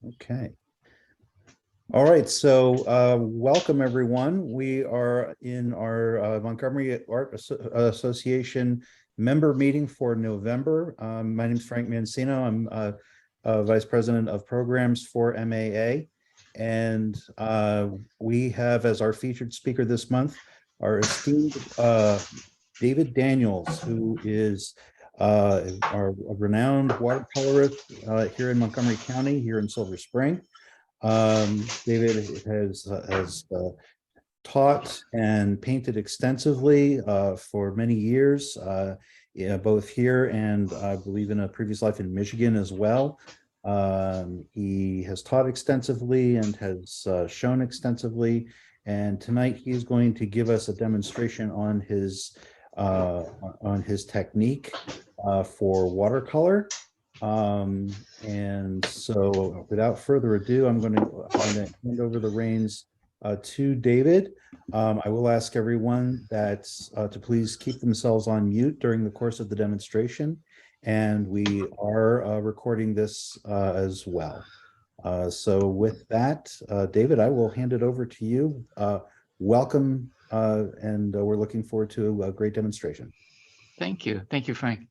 Okay. All right, so welcome everyone. We are in our Montgomery Art Association member meeting for November. My name is Frank Mancino. I'm Vice President of Programs for MAA. And we have as our featured speaker this month, our esteemed David Daniels, who is our renowned watercolorist here in Montgomery County, here in Silver Spring. David has taught and painted extensively for many years, both here and I believe in a previous life in Michigan as well. He has taught extensively and has shown extensively, and tonight he is going to give us a demonstration on his technique for watercolor. And so without further ado, I'm going to hand over the reins to David. I will ask everyone that to please keep themselves on mute during the course of the demonstration, and we are recording this as well. So with that, David, I will hand it over to you. Welcome, and we're looking forward to a great demonstration. Thank you, Frank.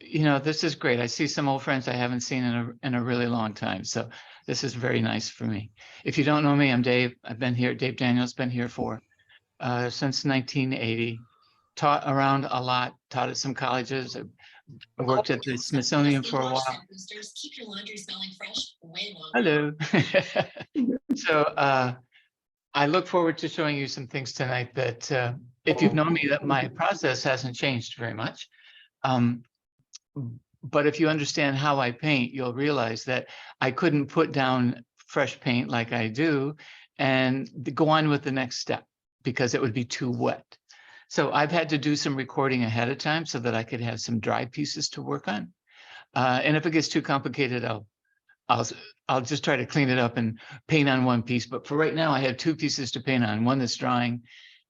You know, this is great. I see some old friends I haven't seen in a really long time. So this is very nice for me. If you don't know me, I'm Dave. I've been here, Dave Daniels, been here for since 1980. Taught around a lot, taught at some colleges. I worked at the Smithsonian for a while. Keep your laundry smelling fresh way longer. Hello. So I look forward to showing you some things tonight that if you've known me, that my process hasn't changed very much. But if you understand how I paint, you'll realize that I couldn't put down fresh paint like I do and go on with the next step because it would be too wet. So I've had to do some recording ahead of time so that I could have some dry pieces to work on. And if it gets too complicated, I'll just try to clean it up and paint on one piece. But for right now, I have two pieces to paint on, one that's drying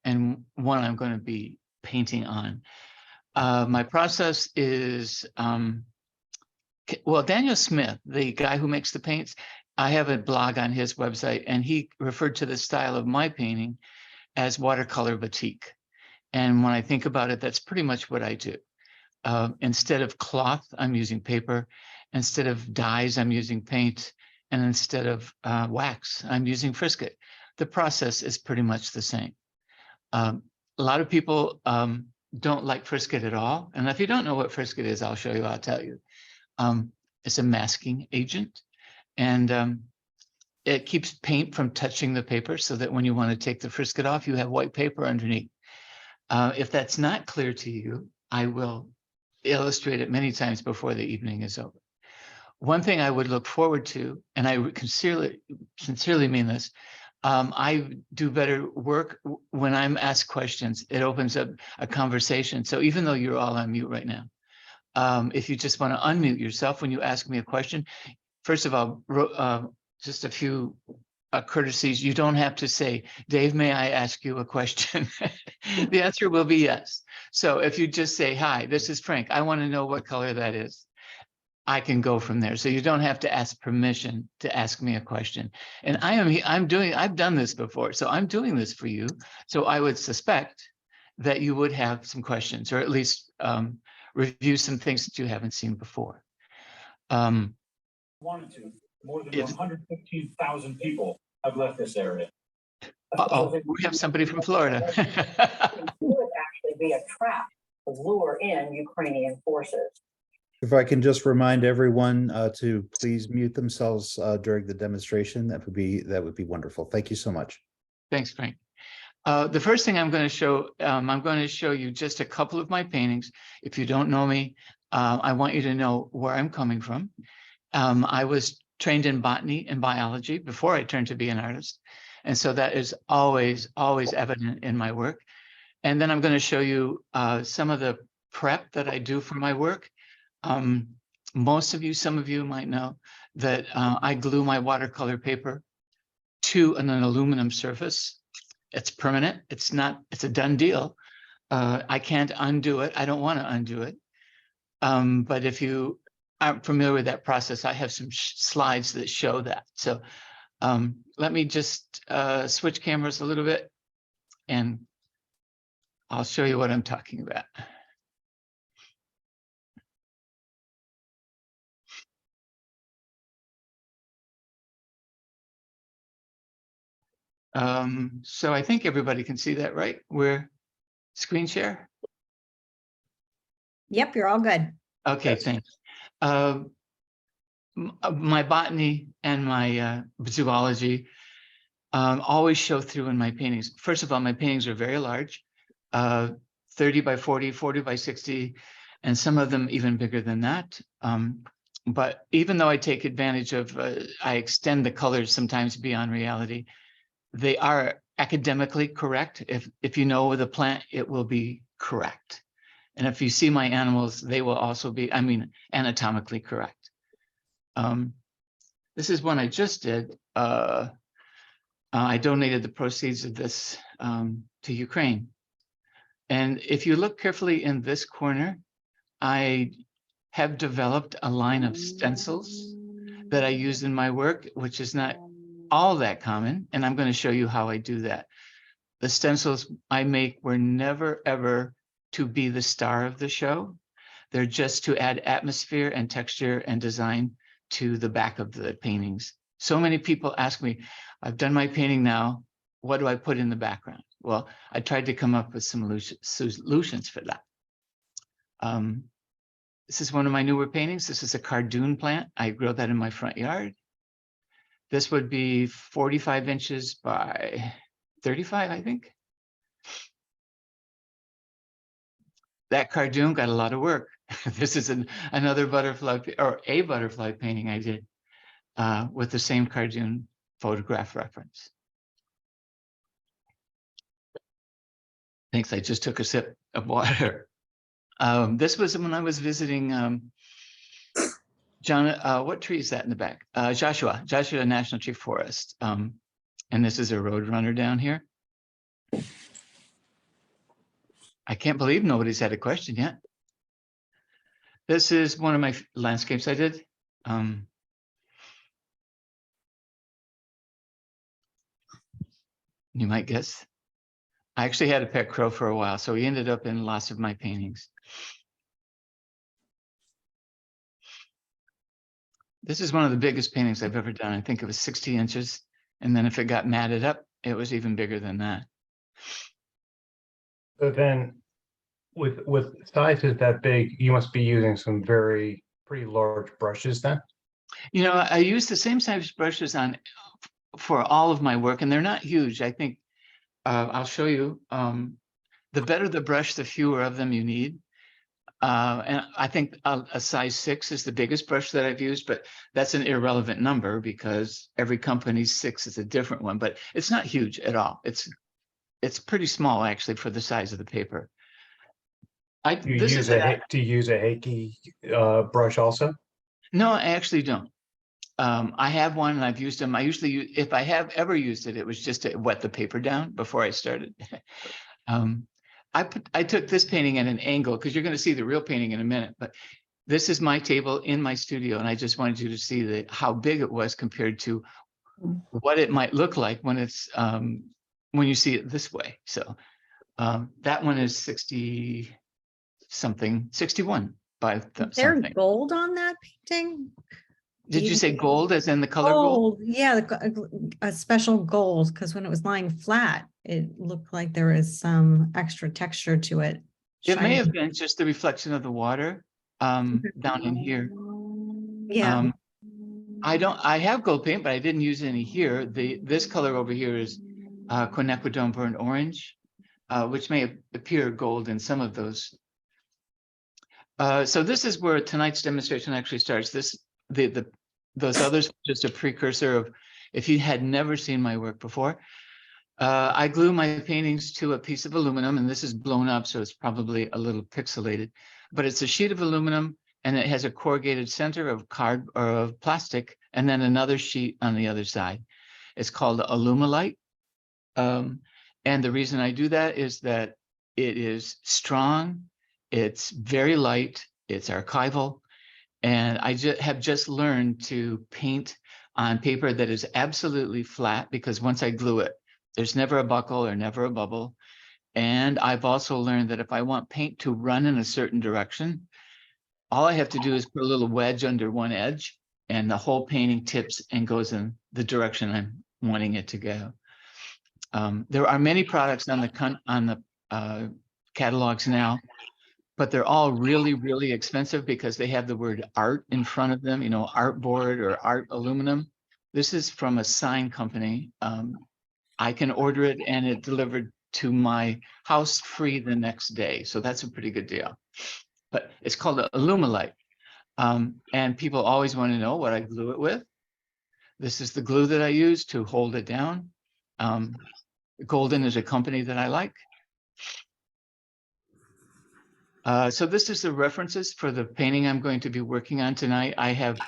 and one I'm going to be painting on. My process is, well, Daniel Smith, the guy who makes the paints, I have a blog on his website, and he referred to the style of my painting as watercolor batik. And when I think about it, that's pretty much what I do. Instead of cloth, I'm using paper. Instead of dyes, I'm using paint. And instead of wax, I'm using Frisket. The process is pretty much the same. A lot of people don't like Frisket at all. And if you don't know what Frisket is, I'll show you, I'll tell you. It's a masking agent, and it keeps paint from touching the paper so that when you want to take the Frisket off, you have white paper underneath. If that's not clear to you, I will illustrate it many times before the evening is over. One thing I would look forward to, and I sincerely mean this, I do better work when I'm asked questions. It opens up a conversation. So even though you're all on mute right now, if you just want to unmute yourself when you ask me a question, first of all, just a few courtesies. You don't have to say, Dave, may I ask you a question? The answer will be yes. So if you just say, hi, this is Frank, I want to know what color that is, I can go from there. So you don't have to ask permission to ask me a question. And I've done this before, so I'm doing this for you. So I would suspect that you would have some questions, or at least review some things that you haven't seen before. Wanted to. More than 115,000 people have left this area. We have somebody from Florida. It would actually be a trap to lure in Ukrainian forces. If I can just remind everyone to please mute themselves during the demonstration, that would be wonderful. Thank you so much. Thanks, Frank. The first thing I'm going to show you just a couple of my paintings. If you don't know me, I want you to know where I'm coming from. I was trained in botany and biology before I turned to be an artist. And so that is always evident in my work. And then I'm going to show you some of the prep that I do for my work. Some of you might know that I glue my watercolor paper to an aluminum surface. It's permanent. It's a done deal. I can't undo it. I don't want to undo it. But if you aren't familiar with that process, I have some slides that show that. So let me just switch cameras a little bit and I'll show you what I'm talking about. So I think everybody can see that, right? We're screen share. Yep, you're all good. Okay, thanks. My botany and my zoology always show through in my paintings. First of all, my paintings are very large, 30 by 40, 40 by 60, and some of them even bigger than that. But even though I take advantage of, I extend the colors sometimes beyond reality, they are academically correct. If you know the plant, it will be correct. And if you see my animals, they will also be, I mean, anatomically correct. This is one I just did. I donated the proceeds of this to Ukraine. And if you look carefully in this corner, I have developed a line of stencils that I use in my work, which is not all that common. And I'm going to show you how I do that. The stencils I make were never, ever to be the star of the show. They're just to add atmosphere and texture and design to the back of the paintings. So many people ask me, I've done my painting now, what do I put in the background? Well, I tried to come up with some solutions for that. This is one of my newer paintings. This is a cardoon plant. I grow that in my front yard. This would be 45 inches by 35, I think. That cardoon got a lot of work. This is another butterfly, or a butterfly painting I did with the same cardoon photograph reference. Thanks, I just took a sip of water. This was when I was visiting John, what tree is that in the back? Joshua National Tree Forest. And this is a roadrunner down here. I can't believe nobody's had a question yet. This is one of my landscapes I did. You might guess. I actually had a pet crow for a while, so he ended up in lots of my paintings. This is one of the biggest paintings I've ever done. I think it was 60 inches. And then if it got matted up, it was even bigger than that. So then with sizes that big, you must be using some pretty large brushes then? You know, I use the same size brushes for all of my work, and they're not huge. I think I'll show you. The better the brush, the fewer of them you need. And I think a size 6 is the biggest brush that I've used, but that's an irrelevant number because every company's 6 is a different one, but it's not huge at all. It's pretty small actually for the size of the paper. Do you use a Heike brush also? No, I actually don't. I have one and I've used them. I usually use, if I have ever used it, it was just to wet the paper down before I started. I took this painting at an angle because you're going to see the real painting in a minute, but this is my table in my studio. And I just wanted you to see how big it was compared to what it might look like when it's, when you see it this way. So that one is 60 something, 61 by Is there something. gold on that painting? Did you say gold as in the color gold? Yeah, a special gold, because when it was lying flat, it looked like there was some extra texture to it. It may have been just the reflection of the water down in here. Yeah. I have gold paint, but I didn't use any here. This color over here is quinacridone burnt orange, which may appear gold in some of those. So this is where tonight's demonstration actually starts. Those others just a precursor of if you had never seen my work before. I glue my paintings to a piece of aluminum, and this is blown up, so it's probably a little pixelated, but it's a sheet of aluminum and it has a corrugated center of card or of plastic, and then another sheet on the other side. It's called Alumilite. And the reason I do that is that it is strong, it's very light, it's archival, And I have just learned to paint on paper that is absolutely flat, because once I glue it, there's never a buckle or never a bubble. And I've also learned that if I want paint to run in a certain direction, all I have to do is put a little wedge under one edge, and the whole painting tips and goes in the direction I'm wanting it to go. There are many products on the catalogs now, but they're all really, really expensive because they have the word art in front of them, you know, art board or art aluminum. This is from a sign company. I can order it and it delivered to my house free the next day. So that's a pretty good deal. But it's called a Alumilite. And people always want to know what I glue it with. This is the glue that I use to hold it down. Golden is a company that I like. So this is the references for the painting I'm going to be working on tonight. I have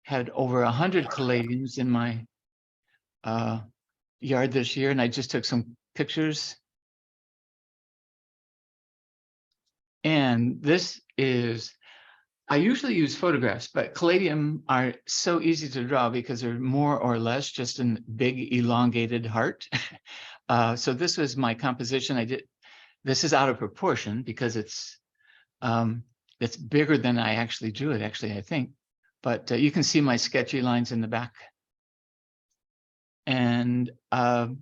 had over 100 caladiums in my yard this year, and I just took some pictures. And this is, I usually use photographs, but caladium are so easy to draw because they're more or less just a big elongated heart. So this was my composition. This is out of proportion because it's bigger than I actually drew it, actually, I think. But you can see my sketchy lines in the back. And, oh,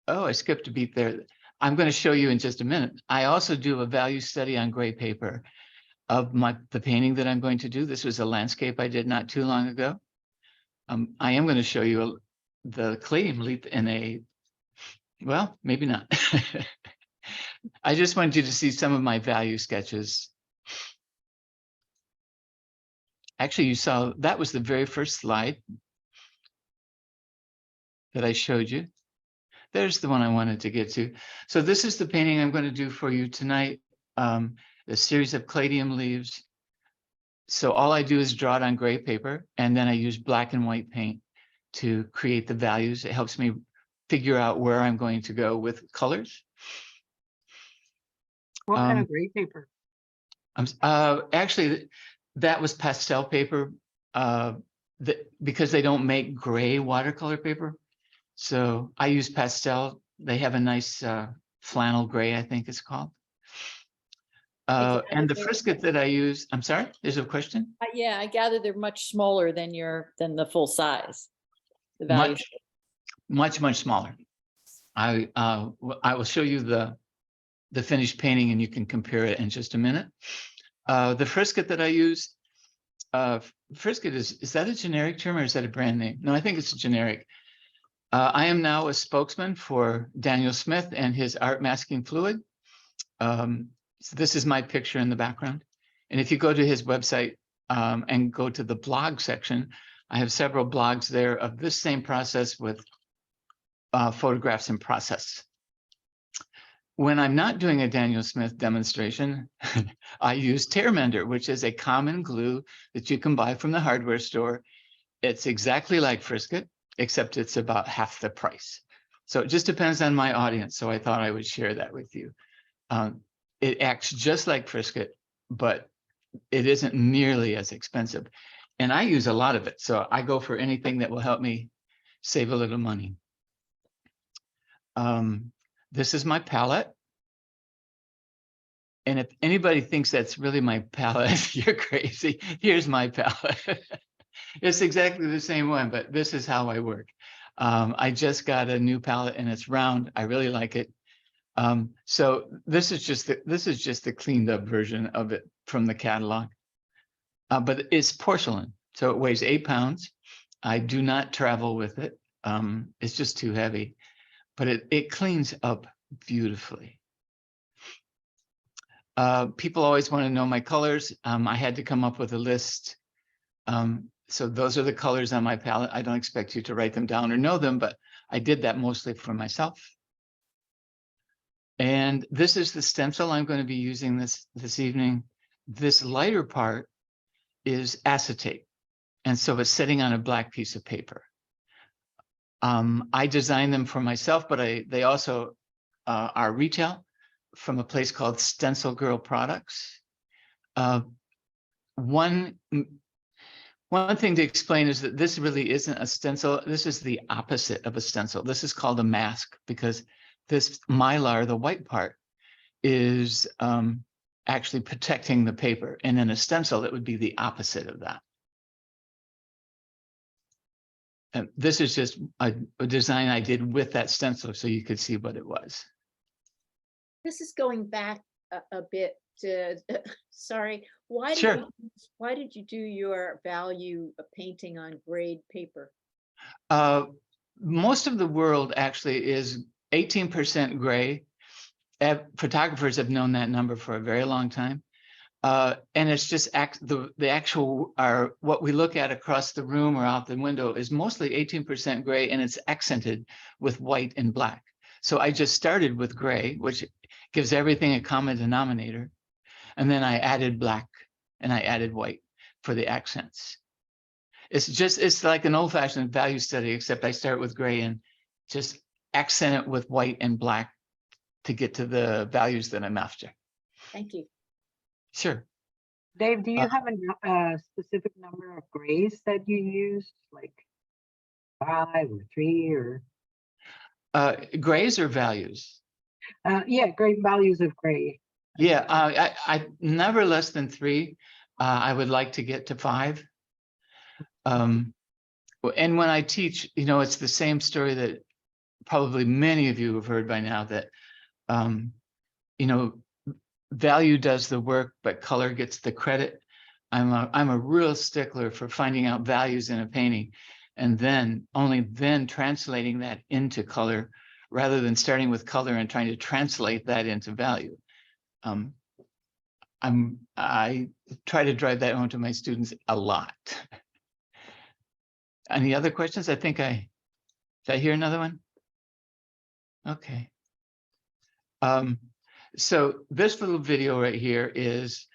I skipped a beat there. I'm going to show you in just a minute. I also do a value study on gray paper of the painting that I'm going to do. This was a landscape I did not too long ago. I am going to show you the caladium leaf in a, well, maybe not. I just wanted you to see some of my value sketches. Actually, you saw, that was the very first slide that I showed you. There's the one I wanted to get to. So this is the painting I'm going to do for you tonight. A series of caladium leaves. So all I do is draw it on gray paper, and then I use black and white paint to create the values. It helps me figure out where I'm going to go with colors. What kind of gray paper? Actually, that was pastel paper because they don't make gray watercolor paper. So I use pastel. They have a nice flannel gray, I think it's called. And the frisket that I use, I'm sorry, there's a question? Yeah, I gather they're much smaller than the full size. The value. Much smaller. I will show you the finished painting and you can compare it in just a minute. The frisket that I use, frisket is that a generic term or is that a brand name? No, I think it's a generic. I am now a spokesman for Daniel Smith and his art masking fluid. So this is my picture in the background. And if you go to his website and go to the blog section, I have several blogs there of this same process with photographs in process. When I'm not doing a Daniel Smith demonstration, I use Tear Mender, which is a common glue that you can buy from the hardware store. It's exactly like Frisket, except it's about half the price. So it just depends on my audience. So I thought I would share that with you. It acts just like Frisket, but it isn't nearly as expensive. And I use a lot of it. So I go for anything that will help me save a little money. This is my palette. And if anybody thinks that's really my palette, you're crazy. Here's my palette. It's exactly the same one, but this is how I work. I just got a new palette and it's round. I really like it. So this is just the cleaned up version of it from the catalog. But it's porcelain, so it weighs 8 pounds. I do not travel with it. It's just too heavy, but it cleans up beautifully. People always want to know my colors. I had to come up with a list. So those are the colors on my palette. I don't expect you to write them down or know them, but I did that mostly for myself. And this is the stencil I'm going to be using this evening. This lighter part is acetate. And so it's sitting on a black piece of paper. I designed them for myself, but they also are retail from a place called Stencil Girl Products. one thing to explain is that this really isn't a stencil. This is the opposite of a stencil. This is called a mask because this mylar, the white part, is actually protecting the paper. And in a stencil, it would be the opposite of that. And this is just a design I did with that stencil so you could see what it was. This is going back a bit to, sorry, why Sure. did you do your value painting on grade paper? Most of the world actually is 18% gray. Photographers have known that number for a very long time. And it's just the actual what we look at across the room or out the window is mostly 18% gray, and it's accented with white and black. So I just started with gray, which gives everything a common denominator. And then I added black and I added white for the accents. It's like an old-fashioned value study, except I start with gray and just accent it with white and black to get to the values that I'm after. Thank you. Sure. Dave, do you have a specific number of grays that you use, like 5 or 3 or? Grays or values? Yeah, great values of gray. Yeah, I never less than 3. I would like to get to 5. And when I teach, you know, it's the same story that probably many of you have heard by now, that, you know, value does the work, but color gets the credit. I'm a real stickler for finding out values in a painting, and then only then translating that into color, rather than starting with color and trying to translate that into value. I try to drive that home to my students a lot. Any other questions? I think did I hear another one? Okay. So this little video right here is,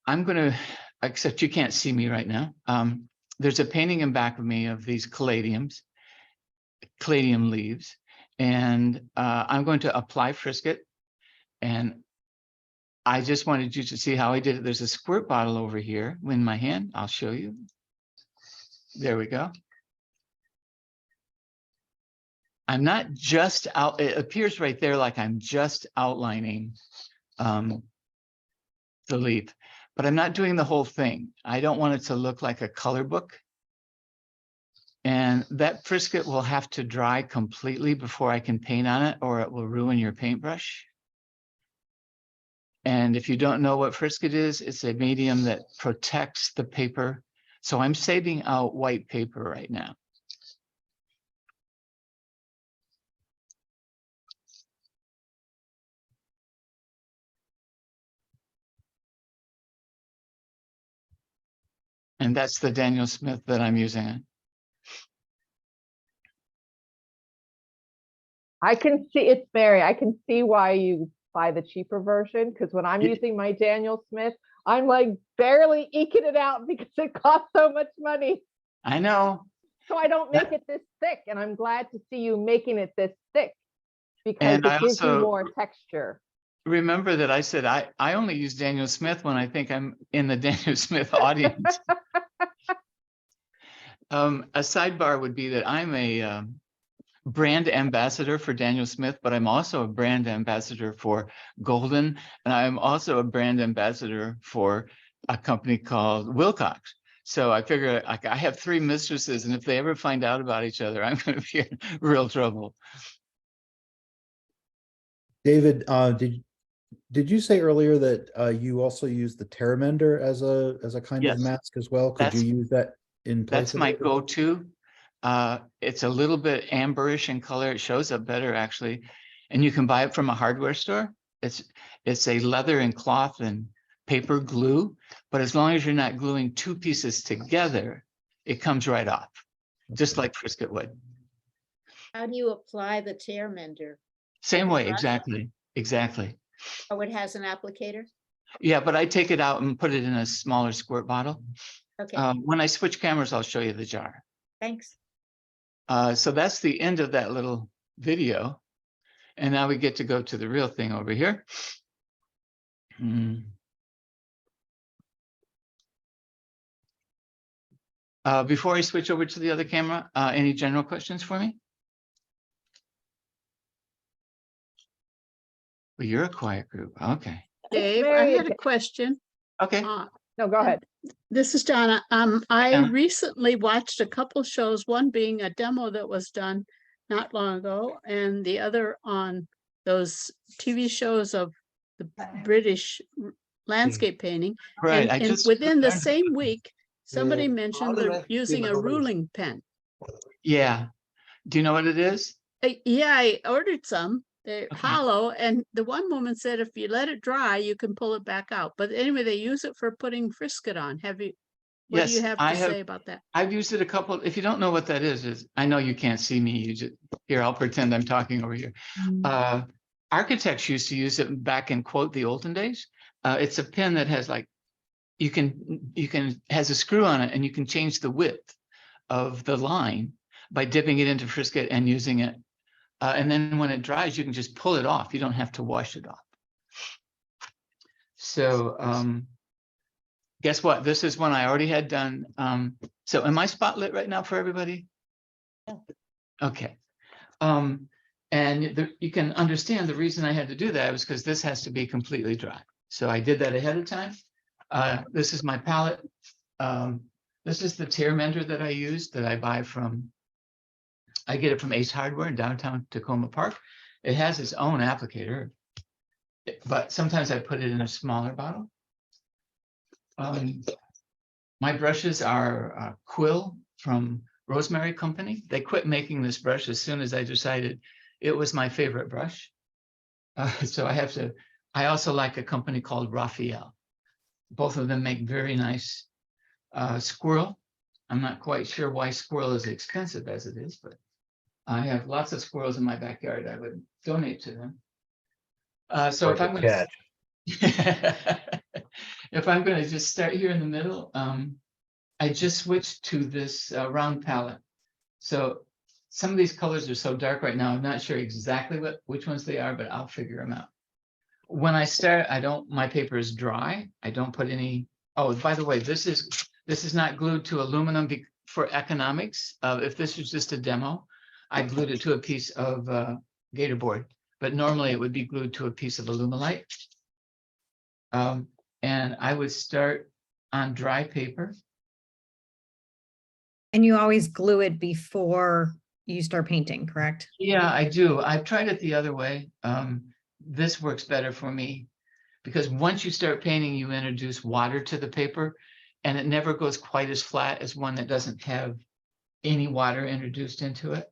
I'm gonna, except you can't see me right now. There's a painting in back of me of these caladium leaves, and I'm going to apply Frisket, and I just wanted you to see how I did it. There's a squirt bottle over here in my hand. I'll show you. There we go. I'm not just out, it appears right there like I'm just outlining the leaf, but I'm not doing the whole thing. I don't want it to look like a color book. And that Frisket will have to dry completely before I can paint on it, or it will ruin your paintbrush. And if you don't know what Frisket is, it's a medium that protects the paper. So I'm saving out white paper right now. And that's the Daniel Smith that I'm using. I can see, it's Mary. I can see why you buy the cheaper version, because when I'm Yeah. using my Daniel Smith, I'm like barely eking it out because it costs so much money. I know. So I don't make it this thick, and I'm glad to see you making it this thick because And it I gives you also more texture. remember that I said I only use Daniel Smith when I think I'm in the Daniel Smith audience. A sidebar would be that I'm a brand ambassador for Daniel Smith, but I'm also a brand ambassador for Golden, and I'm also a brand ambassador for a company called Wilcox. So I figure I have 3 mistresses, and if they ever find out about each other, I'm going to be in real trouble. David, did you say earlier that you also use the Terramender as a kind Yes. of mask as well? Could you use that in place? That's my go-to. It's a little bit amberish in color. It shows up better actually, and you can buy it from a hardware store. It's a leather and cloth and paper glue, but as long as you're not gluing 2 pieces together, it comes right off, just like Frisket would. How do you apply the tear mender? Same way, Brush? exactly. Oh, it has an applicator? Yeah, but I take it out and put it in a smaller squirt bottle. Okay, When I switch cameras, I'll show you the jar. thanks. So that's the end of that little video. And now we get to go to the real thing over here. Before I switch over to the other camera, any general questions for me? Well, you're a quiet group. Okay. Dave, I Mary, had a question. Okay. No, go ahead. This is Donna. I Donna. recently watched a couple shows, one being a demo that was done not long ago, and the other on those TV shows of the British landscape painting. Right. And within the same week, somebody Yeah. mentioned they're using a ruling pen. Yeah. Do you know what it is? Yeah, I ordered some. They're hollow, and the one woman said if you let it dry, you can pull it back out. But anyway, they use it for putting frisket on. What do you Yes, have I to have. say about that? I've used it a couple. If you don't know what that is I know you can't see me. You just here. I'll pretend I'm talking over here. Architects used to use it back in quote the olden days. It's a pen that has like has a screw on it, and you can change the width of the line by dipping it into frisket and using it. And then when it dries, you can just pull it off. You don't have to wash it off. So guess what? This is one I already had done. So am I spotlit right now for everybody? Okay. And you can understand the reason I had to do that was because this has to be completely dry. So I did that ahead of time. This is my palette. This is the tear mender that I use that I buy from. I get it from Ace Hardware in downtown Tacoma Park. It has its own applicator, but sometimes I put it in a smaller bottle. My brushes are Quill from Rosemary Company. They quit making this brush as soon as I decided it was my favorite brush. So I also like a company called Raphael. Both of them make very nice squirrel. I'm not quite sure why squirrel is expensive as it is, but I have lots of squirrels in my backyard. I would donate to them. So if I'm going to, if I'm going to just start here in the middle, I just switched to this round palette. So some of these colors are so dark right now. I'm not sure exactly which ones they are, but I'll figure them out. When I start, my paper is dry. I don't put any. Oh, by the way, this is not glued to aluminum for economics. If this was just a demo, I glued it to a piece of gator board, but normally it would be glued to a piece of Alumilite. And I would start on dry paper. And you always glue it before you start painting, correct? Yeah, I do. I've tried it the other way. This works better for me because once you start painting, you introduce water to the paper and it never goes quite as flat as one that doesn't have any water introduced into it.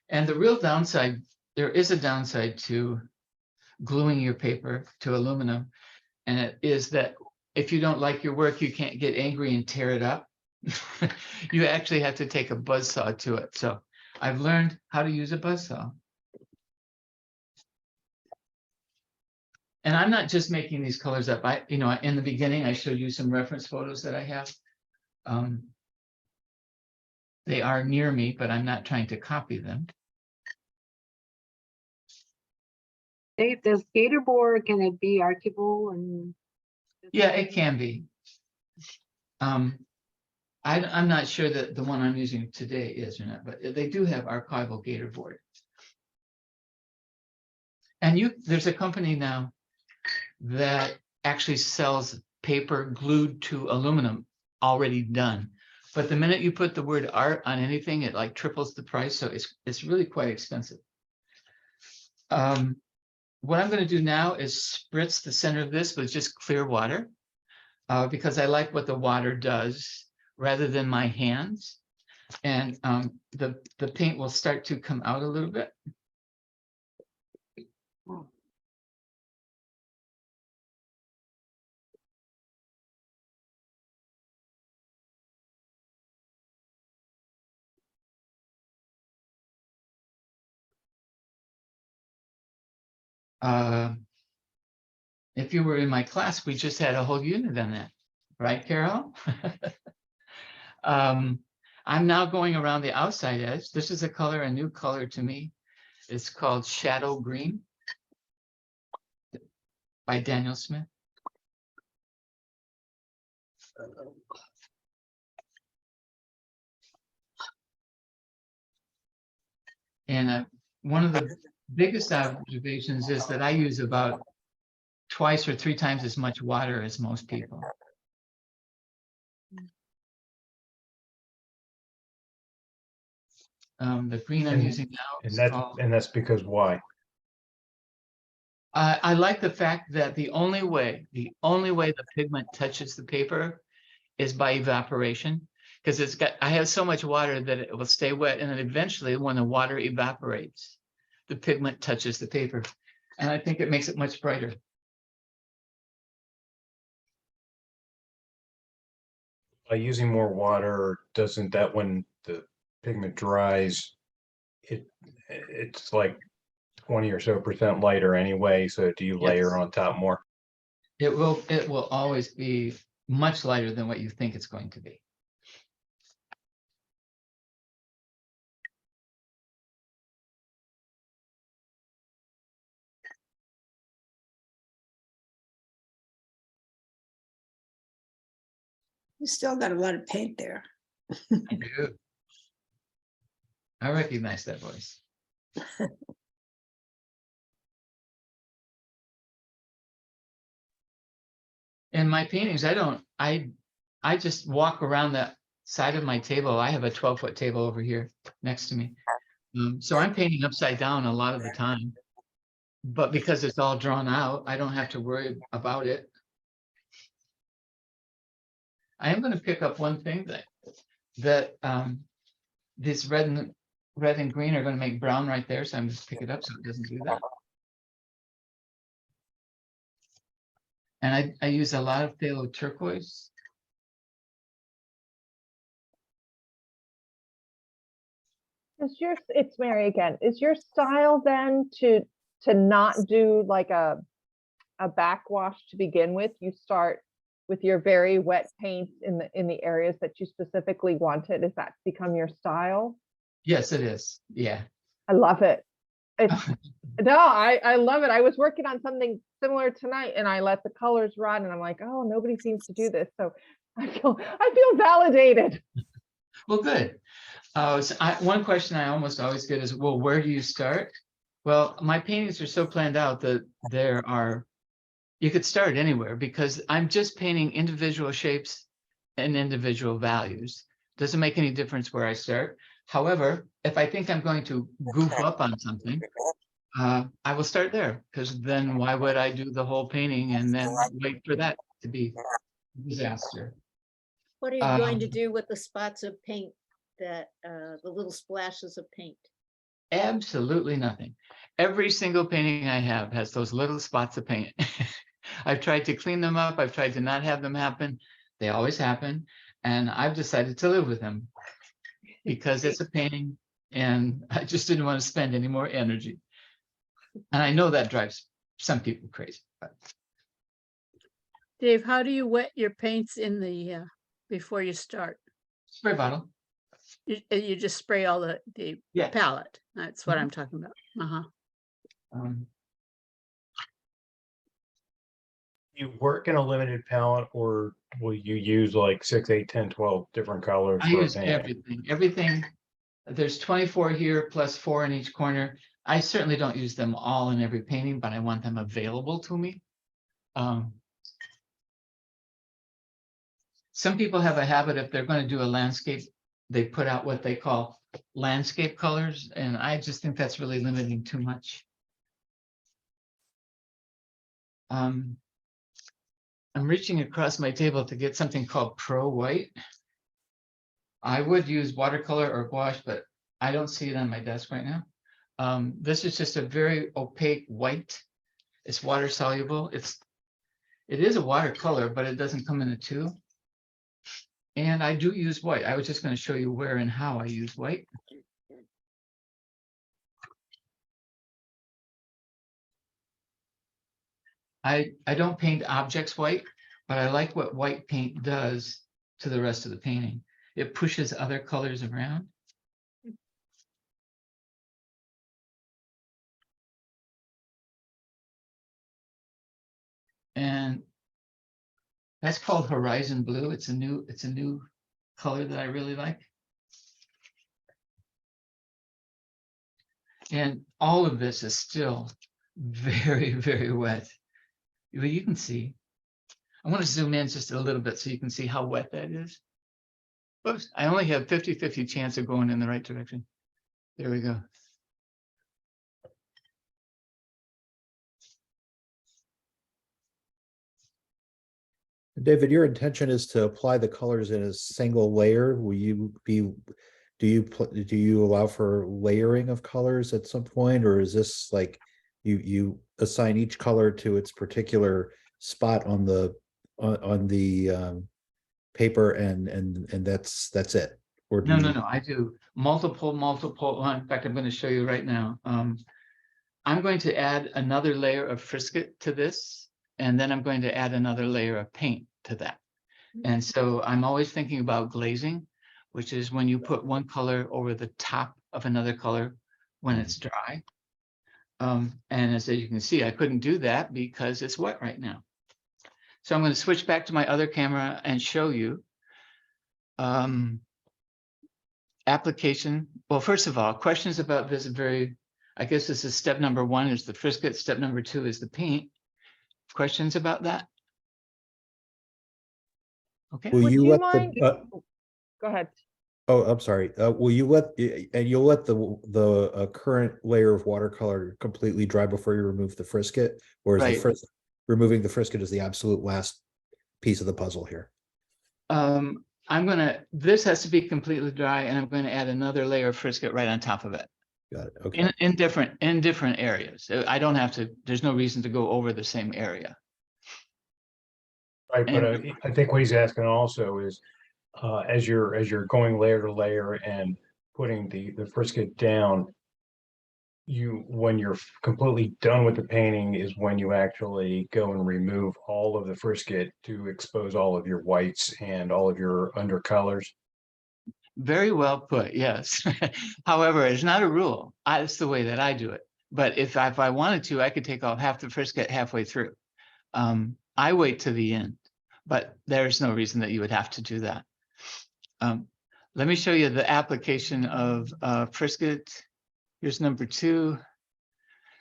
And the real downside, there is a downside to gluing your paper to aluminum, and it is that if you don't like your work, you can't get angry and tear it up. You actually have to take a buzzsaw to it. So I've learned how to use a buzzsaw. And I'm not just making these colors up. In the beginning, I showed you some reference photos that I have. They are near me, but I'm not trying to copy them. Dave, does gator board, can it be archivable and? Yeah, it can be. I'm not sure that the one I'm using today is or not, but they do have archival gator board. And there's a company now that actually sells paper glued to aluminum already done. But the minute you put the word art on anything, it like triples the price. So it's really quite expensive. What I'm going to do now is spritz the center of this with just clear water because I like what the water does rather than my hands. And the paint will start to come out a little bit. If you were in my class, we just had a whole unit on that, right, Carol? I'm now going around the outside edge. This is a new color to me. It's called Shadow Green by Daniel Smith. And one of the biggest observations is that I use about twice or 3 times as much water as most people. The green I'm And- using now And is that's, called, and that's because why? I like the fact that the only way the pigment touches the paper is by evaporation. Because I have so much water that it will stay wet, and then eventually when the water evaporates, the pigment touches the paper. And I think it makes it much brighter. By using more water, doesn't that, when the pigment dries, it's like 20 or so % lighter anyway, so do you layer Yes. on top more? It will always be much lighter than what you think it's going to be. You still got a lot of paint there. I do. I recognize that voice. In my paintings, I just walk around the side of my table. I have a 12-foot table over here next to me. So I'm painting upside down a lot of the time. But because it's all drawn out, I don't have to worry about it. I am going to pick up one thing that this red and green are going to make brown right there. So I'm just pick it up so it doesn't do that. And I use a lot of phthalo turquoise. It's Mary again. Is your style then to not do like a backwash to begin with? You start with your very wet paint in the areas that you specifically wanted. Is that become your style? Yes, it is. Yeah. I love it. It's no, I love it. I was working on something similar tonight and I let the colors run and I'm like, oh, nobody seems to do this. So I feel validated. Well, good. One question I almost always get is, well, where do you start? Well, my paintings are so planned out that you could start anywhere because I'm just painting individual shapes and individual values. Doesn't make any difference where I start. However, if I think I'm going to goof up on something, I will start there, because then why would I do the whole painting and then wait for that to be a disaster? What are you going to do with the spots of paint that, the little splashes of paint? Absolutely nothing. Every single painting I have has those little spots of paint. I've tried to clean them up. I've tried to not have them happen. They always happen. And I've decided to live with them because it's a painting and I just didn't want to spend any more energy. And I know that drives some people crazy. But Dave, how do you wet your paints in the, before you start? spray bottle. You just spray all the Yeah. palette. That's what Mhm. I'm talking about. Uh-huh. You work in a limited palette, or will you use like 6, 8, 10, 12 different colors I for a use painting? everything. There's 24 here plus 4 in each corner. I certainly don't use them all in every painting, but I want them available to me. Some people have a habit, if they're going to do a landscape, they put out what they call landscape colors, and I just think that's really limiting too much. I'm reaching across my table to get something called Pro White. I would use watercolor or gouache, but I don't see it on my desk right now. This is just a very opaque white. It's water soluble. It is a watercolor, but it doesn't come in a tube. And I do use white. I was just going to show you where and how I use white. I don't paint objects white, but I like what white paint does to the rest of the painting. It pushes other colors around. And That's called Horizon Blue. It's a new color that I really like. And all of this is still very, very wet. But you can see. I want to zoom in just a little bit so you can see how wet that is. Oops, I only have 50-50 chance of going in the right direction. There we go. David, your intention is to apply the colors in a single layer. Will you be, do you allow for layering of colors at some point, or is this like you assign each color to its particular spot on the paper and that's it? Or do No, you? no. I do multiple. In fact, I'm going to show you right now. I'm going to add another layer of Frisket to this, and then I'm going to add another layer of paint to that. And so I'm always thinking about glazing, which is when you put one color over the top of another color when it's dry. And as you can see, I couldn't do that because it's wet right now. So I'm going to switch back to my other camera and show you. Application. Well, first of all, questions about this I guess this is step number 1 is the Frisket. Step number 2 is the paint. Questions about that? Okay. Will Would you you let mind- the, Go ahead. oh, I'm sorry. Will you and you'll let the current layer of watercolor completely dry before you remove the Frisket, or is Right. removing the Frisket is the absolute last piece of the puzzle here? This has to be completely dry, and I'm going to add another layer of Frisket right on top of it. Got it. Okay. In different areas. I don't have to. There's no reason to go over the same area. Right, but And- I think what he's asking also is, as you're going layer to layer and putting the Frisket down, when you're completely done with the painting is when you actually go and remove all of the Frisket to expose all of your whites and all of your undercolors. Very well put, yes. However, it's not a rule. It's the way that I do it. But if I wanted to, I could take off half the Frisket halfway through. I wait to the end, but there's no reason that you would have to do that. Let me show you the application of Frisket. Here's number 2.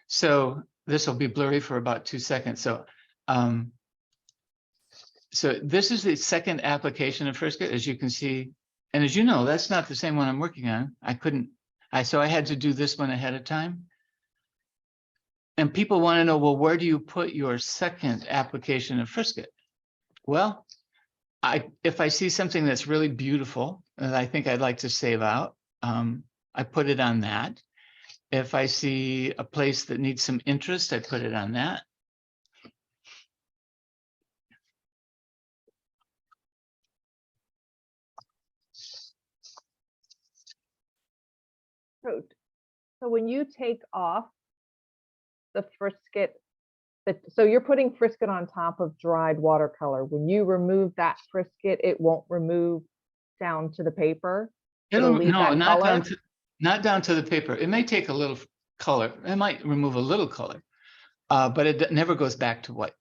So this will be blurry for about 2 seconds. So this is the second application of Frisket, as you can see. And as you know, that's not the same one I'm working on. So I had to do this one ahead of time. And people want to know, well, where do you put your second application of Frisket? Well, if I see something that's really beautiful that I think I'd like to save out, I put it on that. If I see a place that needs some interest, I put it on that. So when you take off the Frisket, so you're putting Frisket on top of dried watercolor. When you remove that Frisket, it won't remove down to the paper. It'll leave that not color? down to the paper. It may take a little color. It might remove a little color, but it never goes back to white.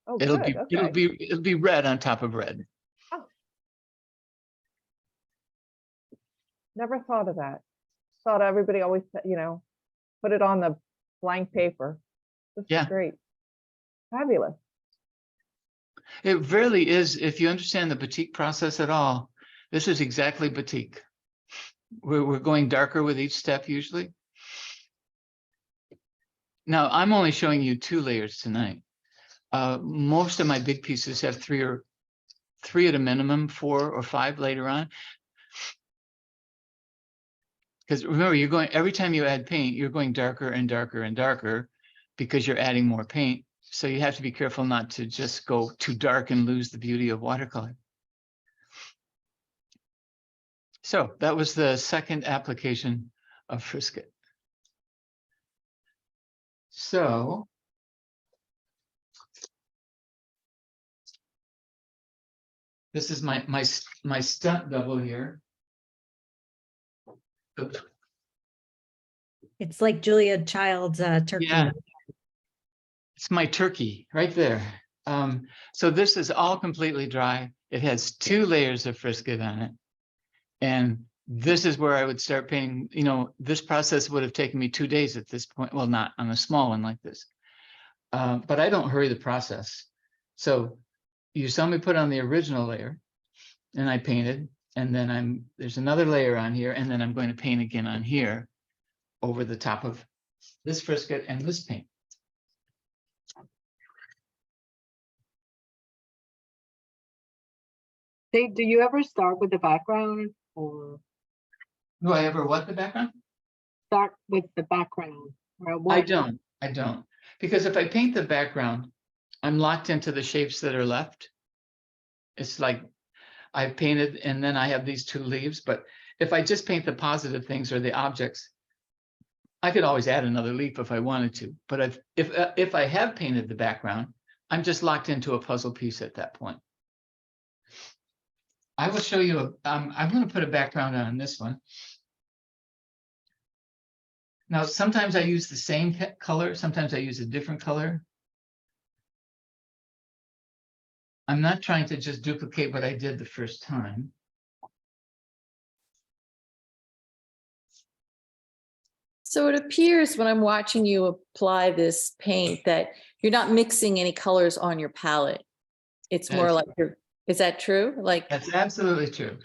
Oh, It'll good. be Okay. it'll be red on top of red. Never thought of that. Thought everybody always said, put it on the blank paper. This Yeah. is great. Fabulous. It really is. If you understand the batik process at all, this is exactly batik. We're going darker with each step usually. Now, I'm only showing you 2 layers tonight. Most of my big pieces have 3 at a minimum, 4 or 5 later on. Because remember, every time you add paint, you're going darker and darker and darker because you're adding more paint. So you have to be careful not to just go too dark and lose the beauty of watercolor. So that was the second application of Frisket. So this is my stunt double here. Oops. It's like Julia Child's turkey. Yeah, it's my turkey right there. So this is all completely dry. It has 2 layers of frisket on it. And this is where I would start painting. You know, this process would have taken me 2 days at this point. Well, not on a small one like this. But I don't hurry the process. So you saw me put on the original layer and I painted, and then there's another layer on here, and then I'm going to paint again on here over the top of this frisket and this paint. Dave, do you ever start with the background or Do I ever what the background? start with the background? Or I what? don't. Because if I paint the background, I'm locked into the shapes that are left. It's like I've painted and then I have these 2 leaves, but if I just paint the positive things or the objects, I could always add another leaf if I wanted to. But if I have painted the background, I'm just locked into a puzzle piece at that point. I will show you, I'm going to put a background on this one. Now, sometimes I use the same color, sometimes I use a different color. I'm not trying to just duplicate what I did the first time. So it appears when I'm watching you apply this paint that you're not mixing any colors on your palette. It's more That's- like is that true? Like, That's absolutely true.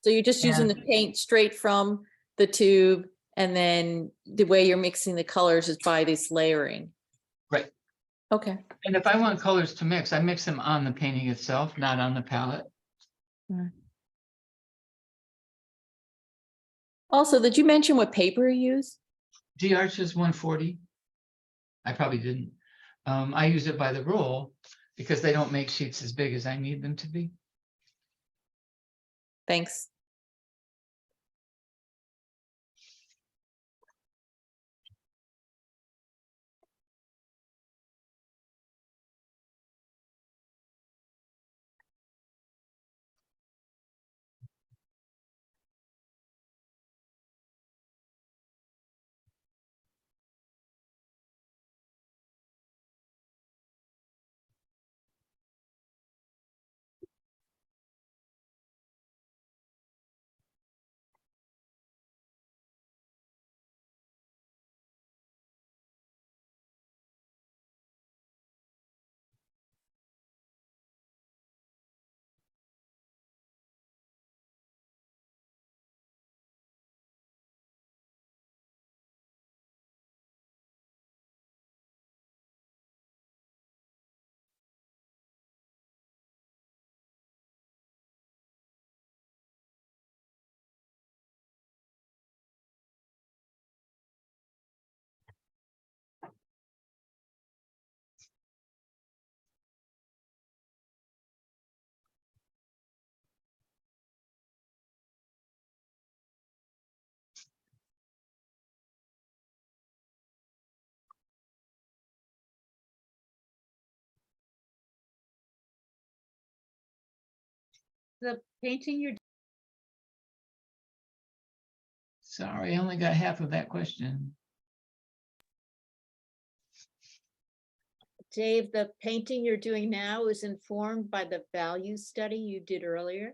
so you're just using the And- paint straight from the tube, and then the way you're mixing the colors is by this layering. Right. Okay. And if I want colors to mix, I mix them on the painting itself, not on the palette. Also, did you mention what paper you use? G-Arches 140. I probably didn't. I use it by the roll because they don't make sheets as big as I need them to be. Thanks. The painting you're, Sorry, I only got half of that question. Dave, the painting you're doing now is informed by the value study you did earlier?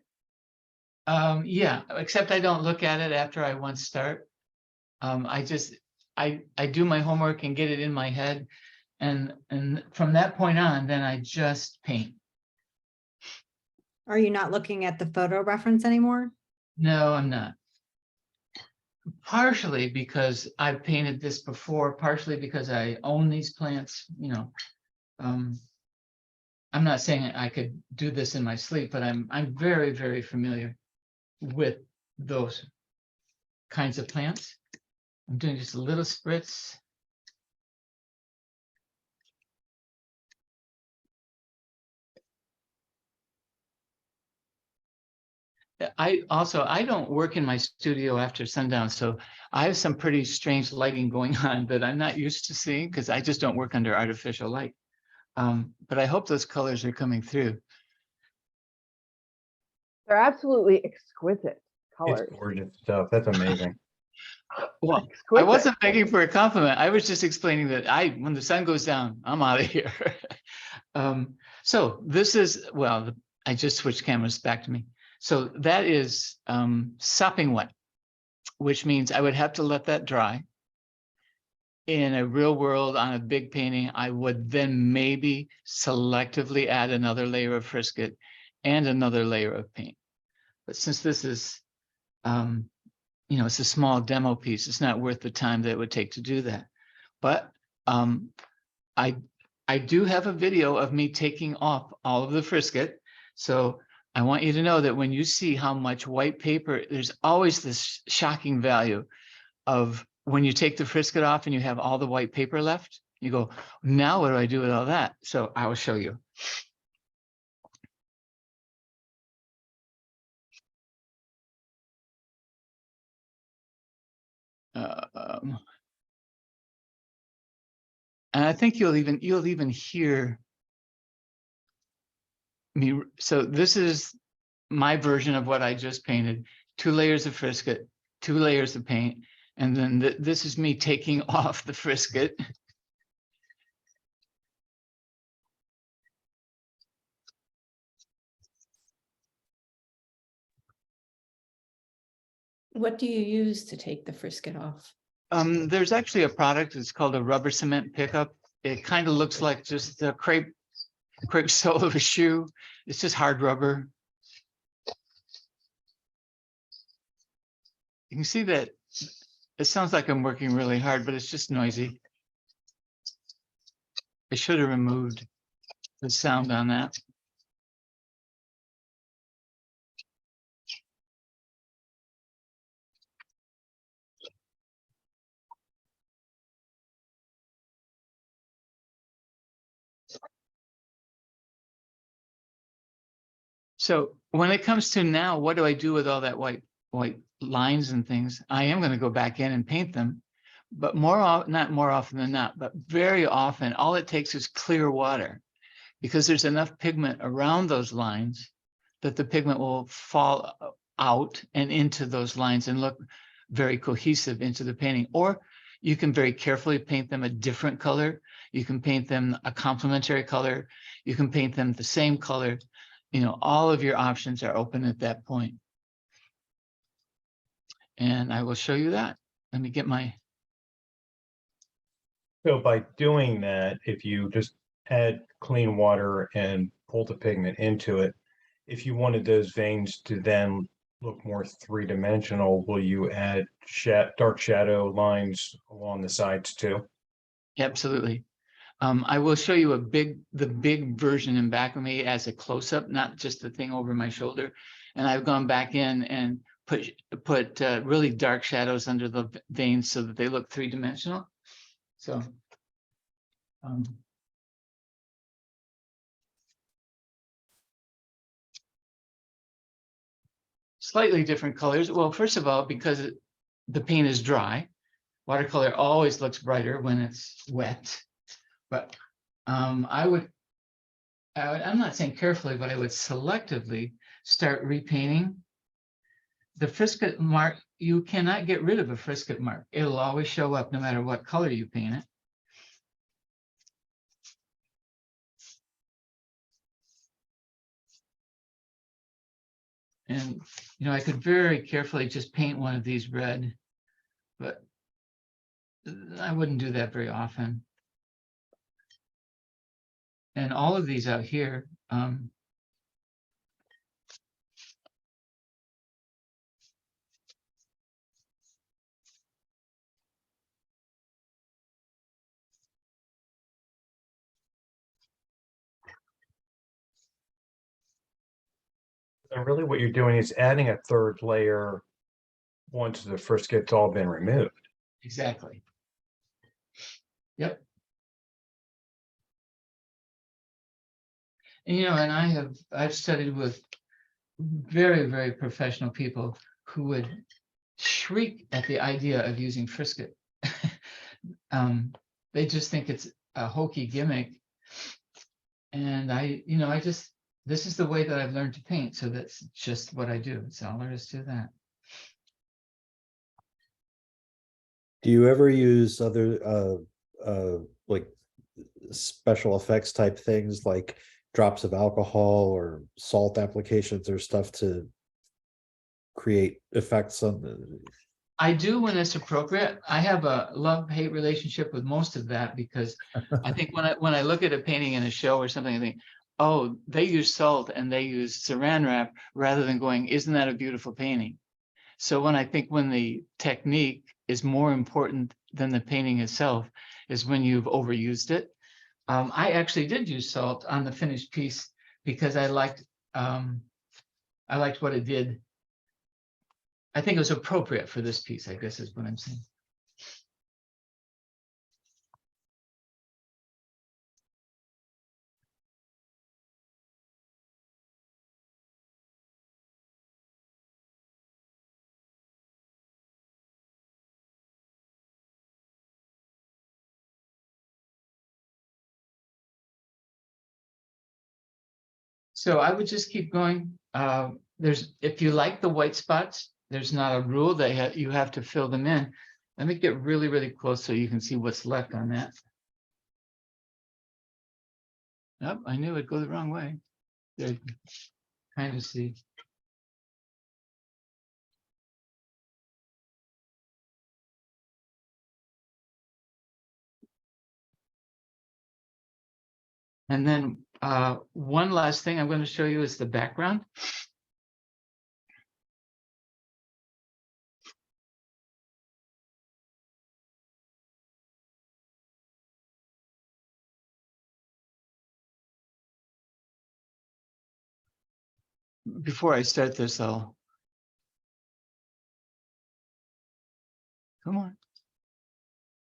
Yeah, except I don't look at it after I once start. I do my homework and get it in my head. And from that point on, then I just paint. Are you not looking at the photo reference anymore? No, I'm not. Partially because I've painted this before, partially because I own these plants, you know. I'm not saying I could do this in my sleep, but I'm very, very familiar with those kinds of plants. I'm doing just a little spritz. I don't work in my studio after sundown, so I have some pretty strange lighting going on that I'm not used to seeing because I just don't work under artificial light. But I hope those colors are coming through. They're absolutely exquisite It's colors. gorgeous stuff. That's amazing. Well, I Exquisite. wasn't begging for a compliment. I was just explaining that when the sun goes down, I'm out of here. So this is, well, I just switched cameras back to me. So that is sopping wet, which means I would have to let that dry. In a real world on a big painting, I would then maybe selectively add another layer of Frisket and another layer of paint. But since this is, it's a small demo piece, it's not worth the time that it would take to do that. But I do have a video of me taking off all of the Frisket. So I want you to know that when you see how much white paper, there's always this shocking value of when you take the Frisket off and you have all the white paper left, you go, now what do I do with all that? So I will show you. And I think you'll even hear me. So this is my version of what I just painted: 2 layers of Frisket, 2 layers of paint, and then this is me taking off the Frisket. What do you use to take the Frisket off? There's actually a product, it's called a rubber cement pickup. It kind of looks like just the crepe sole of a shoe. It's just hard rubber. You can see that it sounds like I'm working really hard, but it's just noisy. I should have removed the sound on that. So when it comes to now, what do I do with all that white lines and things? I am going to go back in and paint them, but not more often than not, but very often, all it takes is clear water, because there's enough pigment around those lines that the pigment will fall out and into those lines and look very cohesive into the painting. Or you can very carefully paint them a different color. You can paint them a complementary color. You can paint them the same color. All of your options are open at that point. And I will show you that. Let me get my... So by doing that, if you just add clean water and pull the pigment into it, if you wanted those veins to then look more three-dimensional, will you add dark shadow lines along the sides too? Absolutely. I will show you the big version in back of me as a close-up, not just the thing over my shoulder. And I've gone back in and put really dark shadows under the veins so that they look three-dimensional. So slightly different colors. Well, first of all, because the paint is dry, watercolor always looks brighter when it's wet. But I'm not saying carefully, but I would selectively start repainting. The Frisket mark, you cannot get rid of a Frisket mark. It'll always show up no matter what color you paint it. And, I could very carefully just paint one of these red, but I wouldn't do that very often. And all of these out here, And really what you're doing is adding a third layer once the Frisket's all been removed. exactly. Yep. And, and I've studied with very, very professional people who would shriek at the idea of using Frisket. They just think it's a hokey gimmick. And this is the way that I've learned to paint. So that's just what I do. That's all there is to that. Do you ever use other like special effects type things like drops of alcohol or salt applications or stuff to create effects on the? I do when it's appropriate. I have a love-hate relationship with most of that because I think when I look at a painting in a show or something, I think, oh, they use salt and they use saran wrap rather than going, isn't that a beautiful painting? So when the technique is more important than the painting itself is when you've overused it. I actually did use salt on the finished piece because I liked what it did. I think it was appropriate for this piece, I guess is what I'm saying. So I would just keep going. If you like the white spots, there's not a rule that you have to fill them in. Let me get really, really close so you can see what's left on that. Oh, I knew it'd go the wrong way. There you can kind of see. And then one last thing I'm going to show you is the background. Before I start this, come on.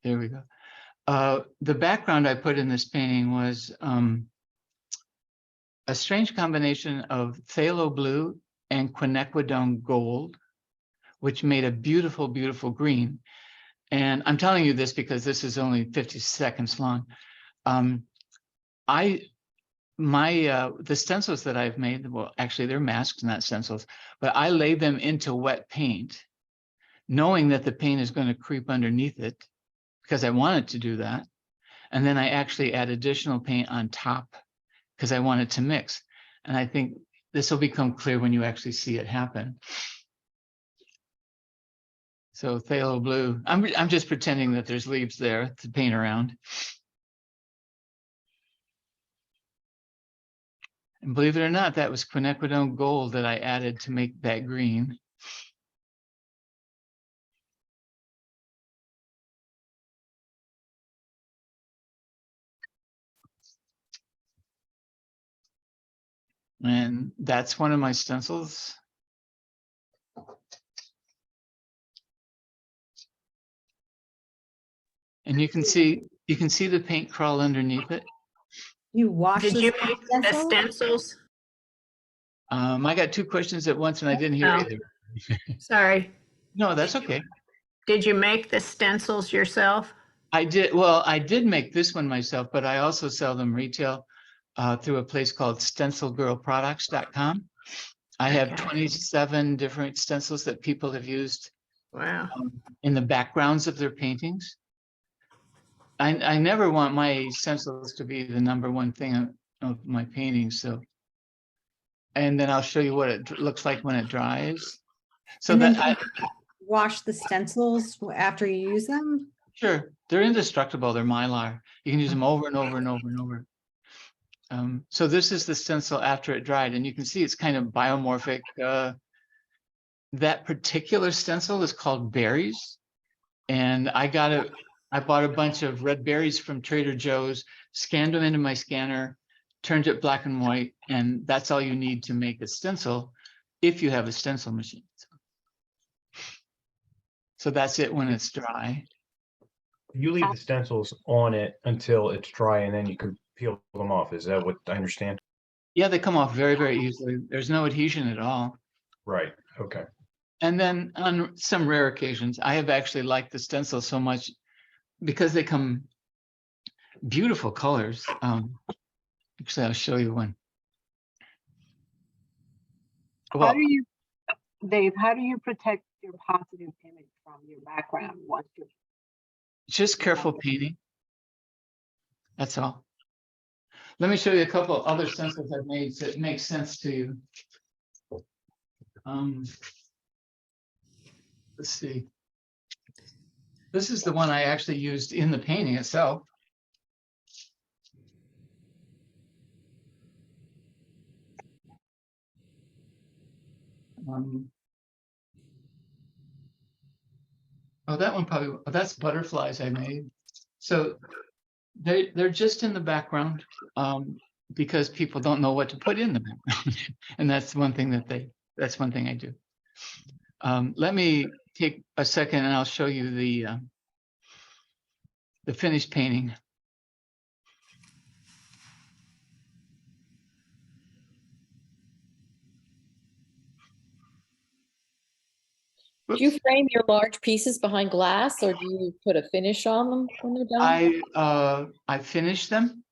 There we go. The background I put in this painting was a strange combination of phthalo blue and quinacridone gold, which made a beautiful, beautiful green. And I'm telling you this because this is only 50 seconds long. The stencils that I've made, well, actually they're masks, not stencils, but I lay them into wet paint, knowing that the paint is going to creep underneath it because I wanted to do that. And then I actually add additional paint on top because I want it to mix. And I think this will become clear when you actually see it happen. So phthalo blue, I'm just pretending that there's leaves there to paint around. And believe it or not, that was quinacridone gold that I added to make that green. And that's one of my stencils. And you can see the paint crawl underneath it. You wash Did the you make the stencil? stencils? I got two questions at once and I didn't hear Oh. either. Sorry. No, that's okay. Did you make the stencils yourself? I did. Well, I did make this one myself, but I also sell them retail through a place called stencilgirlproducts.com. I have 27 different stencils that people have used in the backgrounds of their paintings. I never want my stencils to be the #1 thing of my paintings. So, and then I'll show you what it looks like when it dries. So And then that wash the stencils after you use them? Sure, they're indestructible. They're Mylar. You can use them over and over and over and over. So this is the stencil after it dried, and you can see it's kind of biomorphic. That particular stencil is called berries, and I bought a bunch of red berries from Trader Joe's, scanned them into my scanner, turned it black and white, and that's all you need to make a stencil if you have a stencil machine. So that's it when it's dry. You leave the stencils on it until it's dry and then you can peel them off. Is that what I understand? Yeah, they come off very, very easily. There's no adhesion at all. Right. Okay. And then on some rare occasions, I have actually liked the stencil so much because they come beautiful colors. Actually, I'll show you one. How do you, Dave, how do you protect your positive image from your background once you're Just careful painting. That's all. Let me show you a couple other stencils I've made that make sense to you. Let's see. This is the one I actually used in the painting itself. Oh, that one probably, oh, that's butterflies I made. So they're just in the background because people don't know what to put in the background. And that's one thing that's one thing I do. Let me take a second and I'll show you the finished painting. Do you frame your large pieces behind glass or do you put a finish on them when they're done? I finished them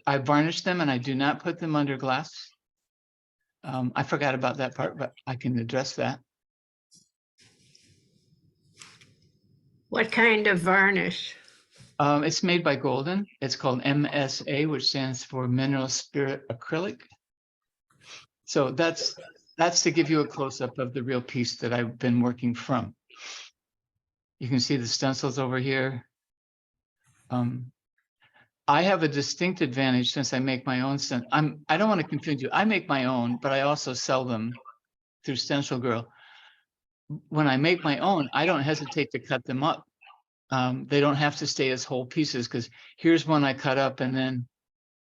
I varnished them and I do not put them under glass. I forgot about that part, but I can address that. What kind of varnish? It's made by Golden. It's called MSA, which stands for Mineral Spirit Acrylic. So that's to give you a close-up of the real piece that I've been working from. You can see the stencils over here. I have a distinct advantage since I make my own I don't want to confuse you. I make my own, but I also sell them through Stencil Girl. When I make my own, I don't hesitate to cut them up. They don't have to stay as whole pieces because here's one I cut up and then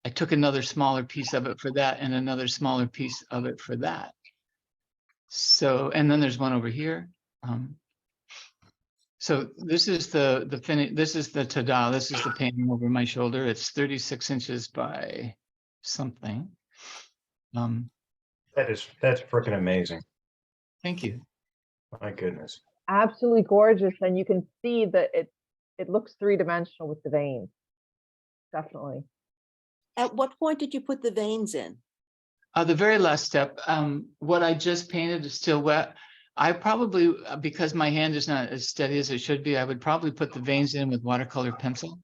I took another smaller piece of it for that and another smaller piece of it for that. So, and then there's one over here. So this is the finish. This is the tada. This is the painting over my shoulder. It's 36 inches by something. That's freaking amazing. Thank you. My goodness. Absolutely gorgeous. And you can see that it looks three-dimensional with the veins. Definitely. At what point did you put the veins in? The very last step, what I just painted is still wet. I probably, because my hand is not as steady as it should be, I would probably put the veins in with watercolor pencil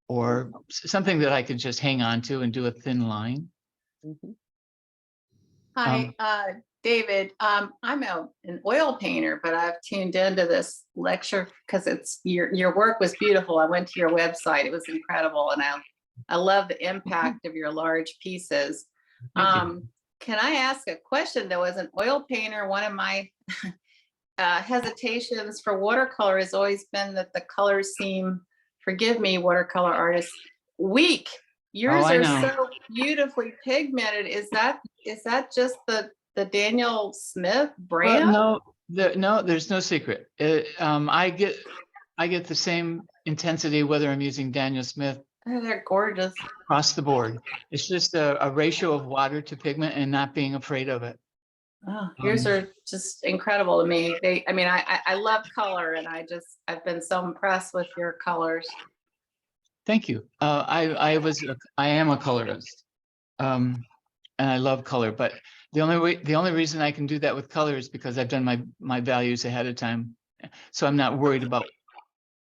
or something that I could just hang on to and do a thin line. Mhm. Hi, David. I'm an oil painter, but I've tuned into this lecture because it's your work was beautiful. I went to your website; it was incredible, and I love the impact of your large pieces. Can I ask a question though? As an oil painter, one of my hesitations for watercolor has always been that the colors seem, forgive me, watercolor artists, weak. Yours are so beautifully pigmented. Is that just the Daniel Smith brand? Well, no, there's no secret. I get the same intensity whether I'm using Daniel Smith. Oh, they're gorgeous. Across the board. It's just a ratio of water to pigment and not being afraid of it. Oh, yours are just incredible to me. I love color and I've been so impressed with your colors. Thank you. I am a colorist. And I love color, but the only reason I can do that with color is because I've done my values ahead of time. So I'm not worried about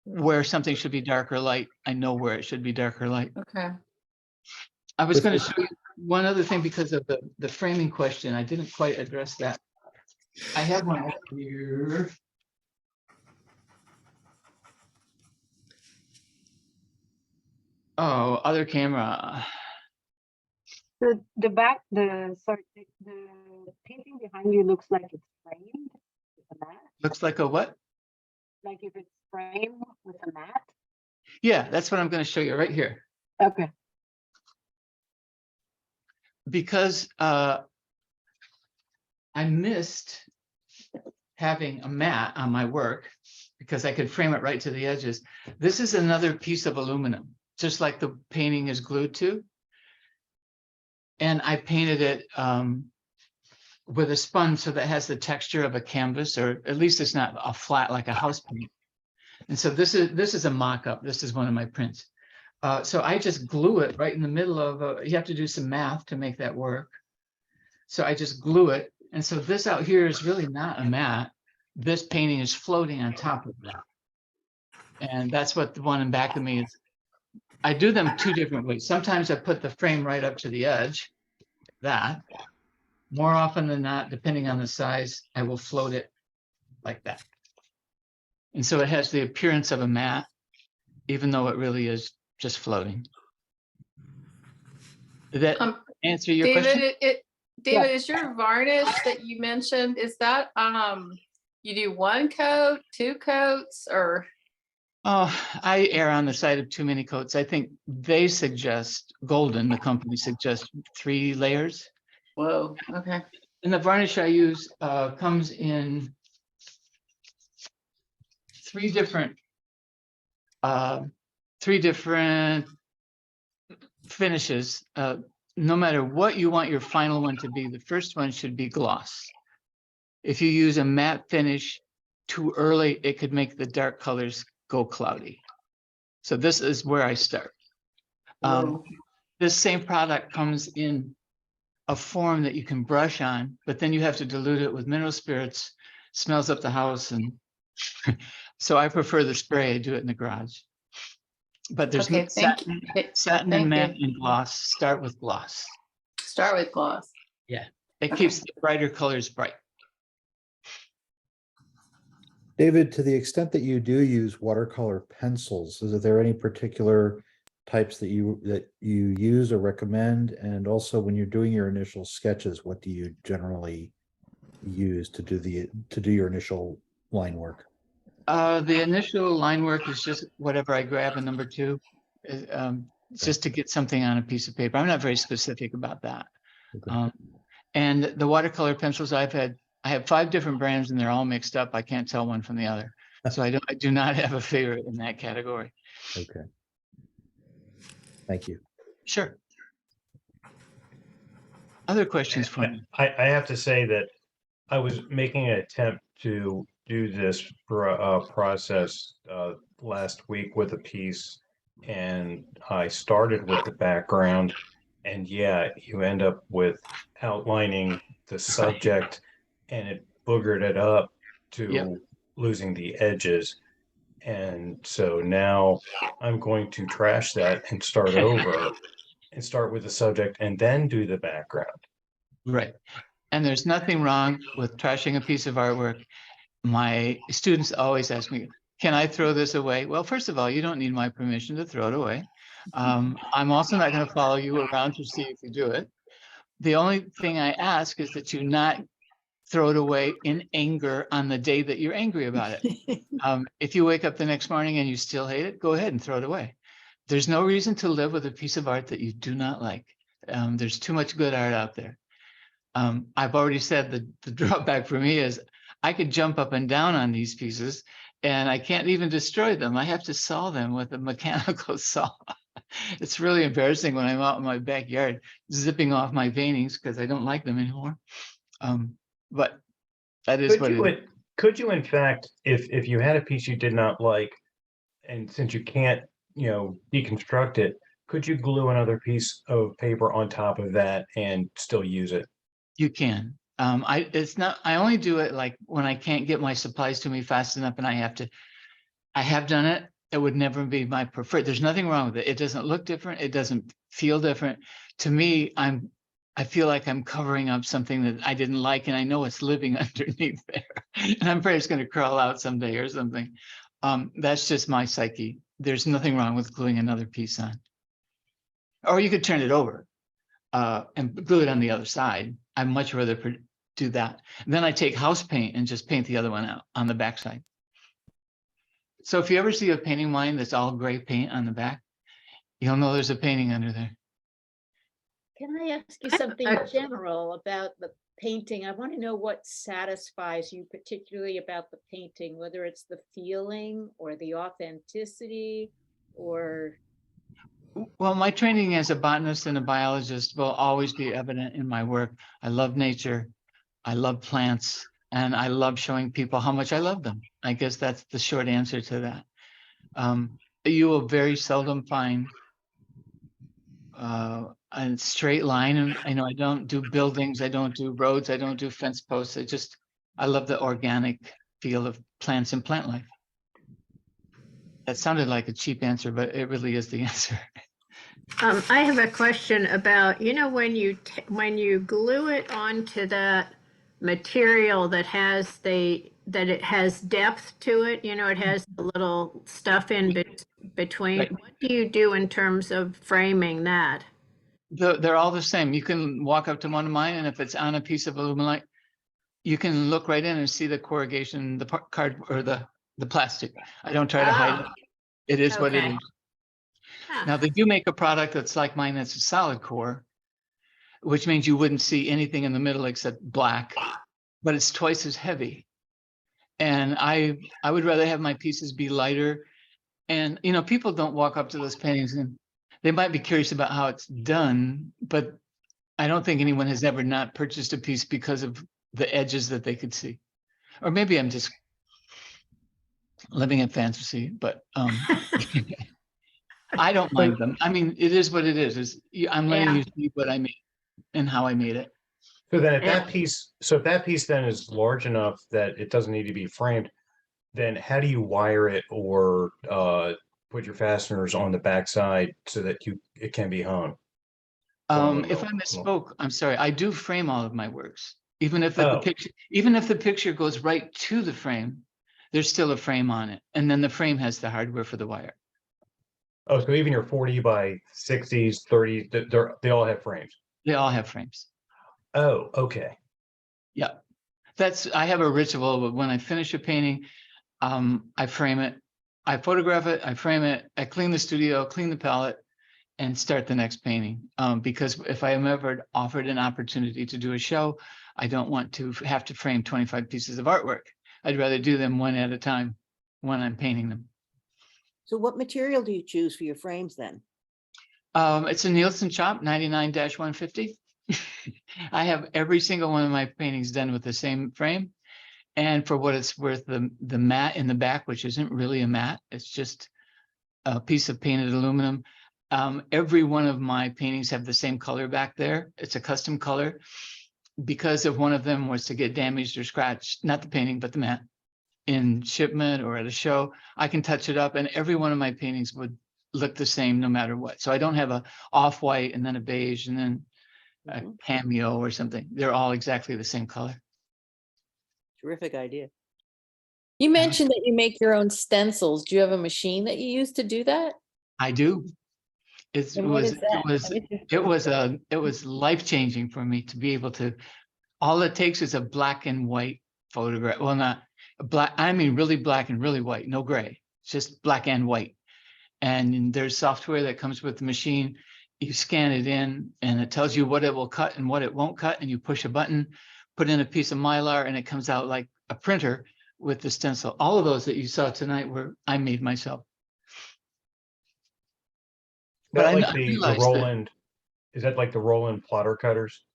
where something should be dark or light. I know where it should be dark or light. Okay. I was going to show you one other thing because of the framing question. I didn't quite address that. I have one over here. Oh, other camera. The painting behind you looks like it's framed with a mat. Looks like a what? Like if it's framed with a mat. Yeah, that's what I'm going to show you right here. Okay. Because I missed having a mat on my work because I could frame it right to the edges. This is another piece of aluminum, just like the painting is glued to. And I painted it with a sponge so that has the texture of a canvas, or at least it's not a flat like a house paint. And so this is a mock-up. This is one of my prints. So I just glue it right in the middle of you have to do some math to make that work. So I just glue it. And so this out here is really not a mat. This painting is floating on top of that. And that's what the one in back of me is. I do them two different ways. Sometimes I put the frame right up to the edge, that. More often than not, depending on the size, I will float it like that. And so it has the appearance of a mat, even though it really is just floating. Did that answer your question? David, is your varnish that you mentioned, is that you do one coat, two coats, or? Oh, I err on the side of too many coats. I think they suggest, Golden, the company suggests 3 layers. Whoa, okay. And the varnish I use comes in 3 different finishes. No matter what you want your final one to be, the first one should be gloss. If you use a matte finish too early, it could make the dark colors go cloudy. So this is where I start. This same product comes in a form that you can brush on, but then you have to dilute it with mineral spirits, smells up the house. And so I prefer the spray. I do it in the garage. But there's Okay, satin and matte and gloss. Start with gloss. Start with gloss. Yeah, it keeps the brighter colors bright. David, to the extent that you do use watercolor pencils, is there any particular types that you use or recommend? And also, when you're doing your initial sketches, what do you generally use to do your initial line work? The initial line work is just whatever I grab in number 2, just to get something on a piece of paper. I'm not very specific about that. Okay. And the watercolor pencils I have 5 different brands and they're all mixed up. I can't tell one from the other. So I do not have a favorite in that category. Okay. Thank you. Sure. Other questions for me? I have to say that I was making an attempt to do this process last week with a piece, and I started with the background, and yeah, you end up with outlining the subject, and it boogered it up to losing the edges. And so now I'm going to trash that and start over and start with the subject and then do the background. Right. And there's nothing wrong with trashing a piece of artwork. My students always ask me, can I throw this away? Well, first of all, you don't need my permission to throw it away. I'm also not going to follow you around to see if you do it. The only thing I ask is that you not throw it away in anger on the day that you're angry about it. If you wake up the next morning and you still hate it, go ahead and throw it away. There's no reason to live with a piece of art that you do not like. There's too much good art out there. I've already said that the drawback for me is I could jump up and down on these pieces and I can't even destroy them. I have to saw them with a mechanical saw. It's really embarrassing when I'm out in my backyard zipping off my veinings because I don't like them anymore. But that is what it is. Could you, in fact, if you had a piece you did not like, and since you can't, deconstruct it, could you glue another piece of paper on top of that and still use it? You can. I only do it like when I can't get my supplies to me fast enough and I have done it. It would never be my preferred. There's nothing wrong with it. It doesn't look different. It doesn't feel different. To me, I feel like I'm covering up something that I didn't like, and I know it's living underneath there. And I'm afraid it's going to crawl out someday or something. That's just my psyche. There's nothing wrong with gluing another piece on. Or you could turn it over and glue it on the other side. I'd much rather do that. And then I take house paint and just paint the other one out on the back side. So if you ever see a painting of mine that's all gray paint on the back, you'll know there's a painting under there. Can I ask you something general about the painting? I want to know what satisfies you particularly about the painting, whether it's the feeling or the authenticity or... Well, my training as a botanist and a biologist will always be evident in my work. I love nature, I love plants, and I love showing people how much I love them. I guess that's the short answer to that. You will very seldom find a straight line. And I don't do buildings, I don't do roads, I don't do fence posts. I love the organic feel of plants and plant life. That sounded like a cheap answer, but it really is the answer. I have a question about, when you glue it onto that material that it has depth to it, it has a little stuff in between. Right. What do you do in terms of framing that? They're all the same. You can walk up to one of mine, and if it's on a piece of aluminite, you can look right in and see the corrugation, the card or the plastic. I don't try to hide it. It is what it Okay. is. Now, they do make a product that's like mine, that's a solid core, which means you wouldn't see anything in the middle except black, but it's twice as heavy. And I would rather have my pieces be lighter. And, people don't walk up to those paintings and they might be curious about how it's done, but I don't think anyone has ever not purchased a piece because of the edges that they could see. Or maybe I'm just living in fantasy, but I don't mind them. I mean, it is what it is. I'm letting you see what I made and how I made it. So then if that piece then is large enough that it doesn't need to be framed, then how do you wire it or put your fasteners on the backside so that it can be hung? If I misspoke, I'm sorry. I do frame all of my works. Even if the picture goes right to the frame, there's still a frame on it. And then the frame has the hardware for the wire. Oh, so even your 40 by 60s, 30s, they all have frames. They all have frames. Oh, okay. Yeah. I have a ritual, but when I finish a painting, I frame it, I photograph it, I frame it, I clean the studio, clean the palette, and start the next painting. Because if I am ever offered an opportunity to do a show, I don't want to have to frame 25 pieces of artwork. I'd rather do them one at a time when I'm painting them. So what material do you choose for your frames then? It's a Nielsen chop 99-150. I have every single one of my paintings done with the same frame. And for what it's worth, the mat in the back, which isn't really a mat, it's just a piece of painted aluminum. Every one of my paintings have the same color back there. It's a custom color because if one of them was to get damaged or scratched, not the painting, but the mat in shipment or at a show, I can touch it up and every one of my paintings would look the same no matter what. So I don't have a off-white and then a beige and then a cameo or something. They're all exactly the same color. Terrific idea. You mentioned that you make your own stencils. Do you have a machine that you use to do that? I do. It was life-changing for me to be able to, all it takes is a black and white photograph. Well, not black, I mean really black and really white, no gray, just black and white. And there's software that comes with the machine. You scan it in and it tells you what it will cut and what it won't cut. And you push a button, put in a piece of Mylar and it comes out like a printer with the stencil. All of those that you saw tonight were I made myself. But Is that like the Roland plotter cutters?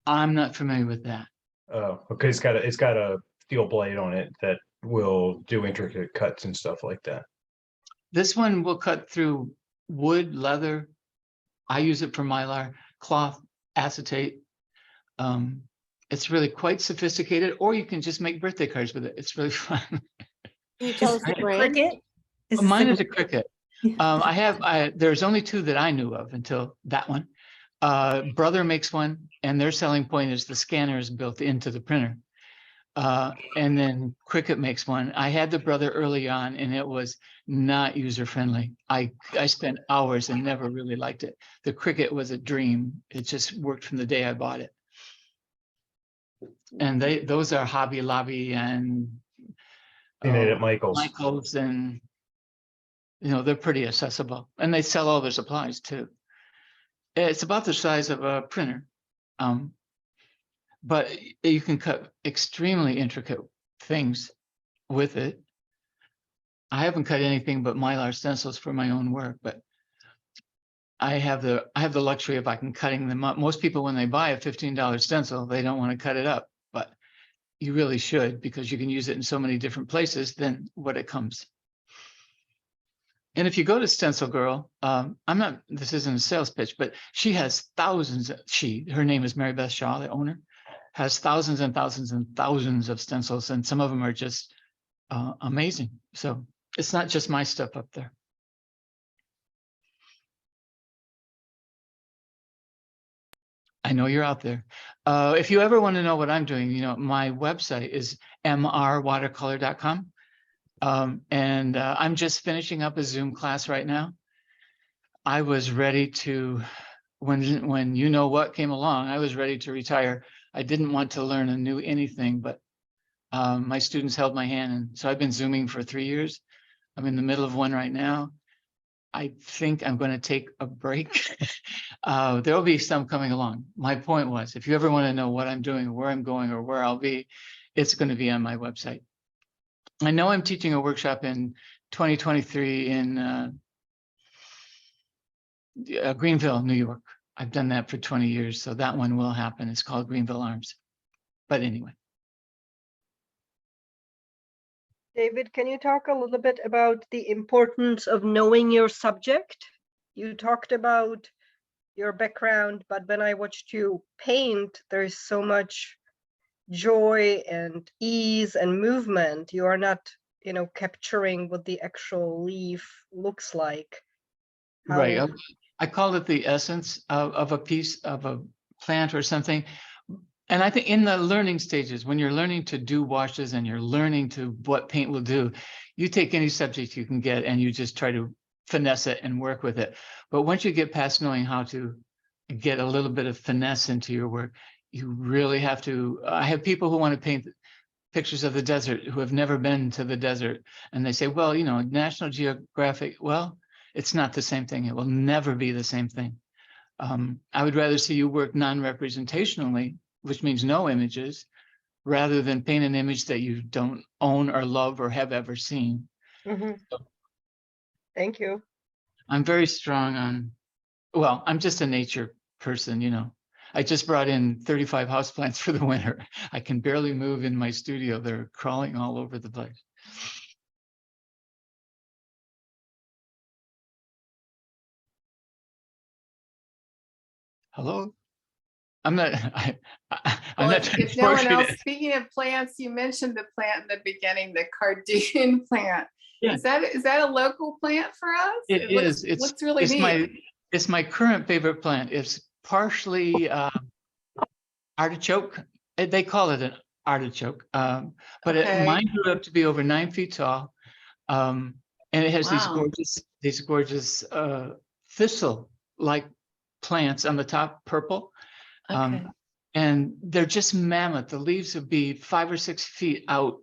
I'm not familiar with that. Oh, okay. It's got a steel blade on it that will do intricate cuts and stuff like that. This one will cut through wood, leather. I use it for Mylar, cloth, acetate. It's really quite sophisticated, or you can just make birthday cards with it. It's really fun. Can you tell us the brand? Mine is a Cricut. There's only two that I knew of until that one. Brother makes one, and their selling point is the scanner is built into the printer. And then Cricut makes one. I had the Brother early on, and it was not user-friendly. I spent hours and never really liked it. The Cricut was a dream. It just worked from the day I bought it. And those are Hobby Lobby and at Michael's, and they're pretty accessible, and they sell all their supplies too. It's about the size of a printer, but you can cut extremely intricate things with it. I haven't cut anything but Mylar stencils for my own work, but I have the luxury of cutting them up. Most people, when they buy a $15 stencil, they don't want to cut it up, but you really should, because you can use it in so many different places than what it comes. And if you go to Stencil Girl, this isn't a sales pitch, but she has thousands. Her name is Mary Beth Shaw, the owner, has thousands and thousands and thousands of stencils, and some of them are just amazing. So It's not just my stuff up there. I know you're out there. If you ever want to know what I'm doing, you know, my website is mrwatercolor.com. And I'm just finishing up a Zoom class right now. I was ready to, when you know what came along, I was ready to retire. I didn't want to learn a new anything, but my students held my hand. And so I've been Zooming for 3 years. I'm in the middle of one right now. I think I'm going to take a break. There'll be some coming along. My point was, if you ever want to know what I'm doing, where I'm going, or where I'll be, it's going to be on my website. I know I'm teaching a workshop in 2023 in Greenville, New York. I've done that for 20 years, so that one will happen. It's called Greenville Arms. But anyway. David, can you talk a little bit about the importance of knowing your subject? You talked about your background, but when I watched you paint, there's so much joy and ease and movement. You are not, you know, capturing what the actual leaf looks like. Right. How- I call it the essence of a piece of a plant or something. And I think in the learning stages, when you're learning to do washes and you're learning to what paint will do, you take any subject you can get and you just try to finesse it and work with it. But once you get past knowing how to get a little bit of finesse into your work, you really have to. I have people who want to paint pictures of the desert who have never been to the desert. And they say, well, you know, National Geographic, well, it's not the same thing. It will never be the same thing. I would rather see you work non-representationally, which means no images, rather than paint an image that you don't own or love or have ever seen. Mhm. Thank you. I'm very strong on, well, I'm just a nature person, you know. I just brought in 35 houseplants for the winter. I can barely move in my studio. They're crawling all over the place. Hello? I'm not, I'm Well, not trying if to no one force you else, to- speaking of plants, you mentioned the plant in the beginning, the cardoon plant. Yeah. Is that a local plant for us? It looks, is. looks really neat. It's my current favorite plant. It's partially artichoke. They call it an artichoke, but Okay. mine grew up to be over 9 feet tall, and it has Wow. these gorgeous thistle-like plants on the top, purple, Okay. and they're just mammoth. The leaves would be 5 or 6 feet out,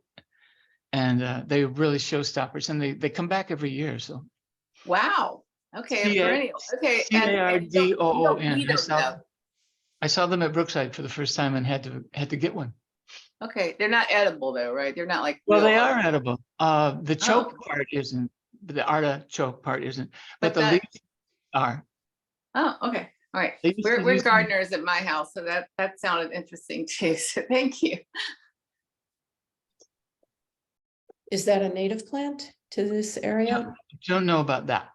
and they really showstoppers, and they come back every year. So. Wow. Okay. C-A- Perennial. Okay. And you don't CARDOON. eat them, though. I saw them at Brookside for the first time and had to get one. Okay. They're not edible though, right? They're not like. Well, real they are art. edible. The choke Oh. part isn't, the artichoke part isn't, but But the that- leaves are. Oh, okay. All right. They used to We're use them- gardeners at my house, so that sounded interesting too. So thank you. Is that a native plant to this area? Don't know about that.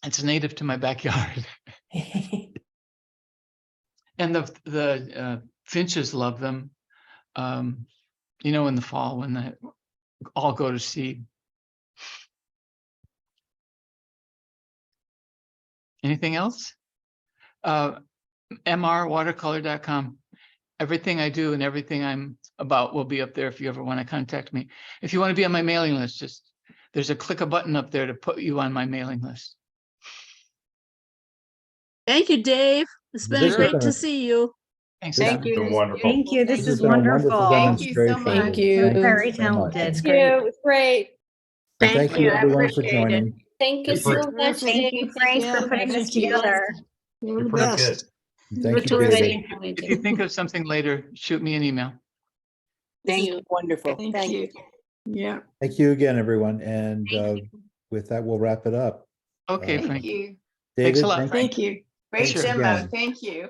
It's native to my backyard. And the finches love them. You know, in the fall when they all go to seed. Anything else? mrwatercolor.com. Everything I do and everything I'm about will be up there if you ever want to contact me. If you want to be on my mailing list, there's a click a button up there to put you on my mailing list. Thank you, Dave. It's been This has great been to a- see you. Thanks. This Thank has you. been This is wonderful. Thank you. This has is been a wonderful wonderful. Thank you so demonstration. much. Thank you. You're very so much. talented. It's Thank great. you. It was great. And Thank thank you you. I everyone for appreciate it. joining. Thank you You're pretty- so much, Thank you, Dave. Frank, Yeah, for putting this thank you. together. You're pretty good. And You're thank you, terrific. David. If you think of something later, shoot me an email. This Thank is you. wonderful. Thank Thank you. you. Yeah. Thank you again, everyone. And with that, we'll wrap it up. Okay, Thank Frank. Thank you. Thanks a David, lot, Frank. Thank you. Great Thanks demo. again. Thank you.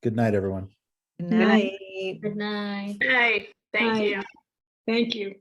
Good night, everyone. Good night. night. Good night. Hey, thank Hi. you. Thank you.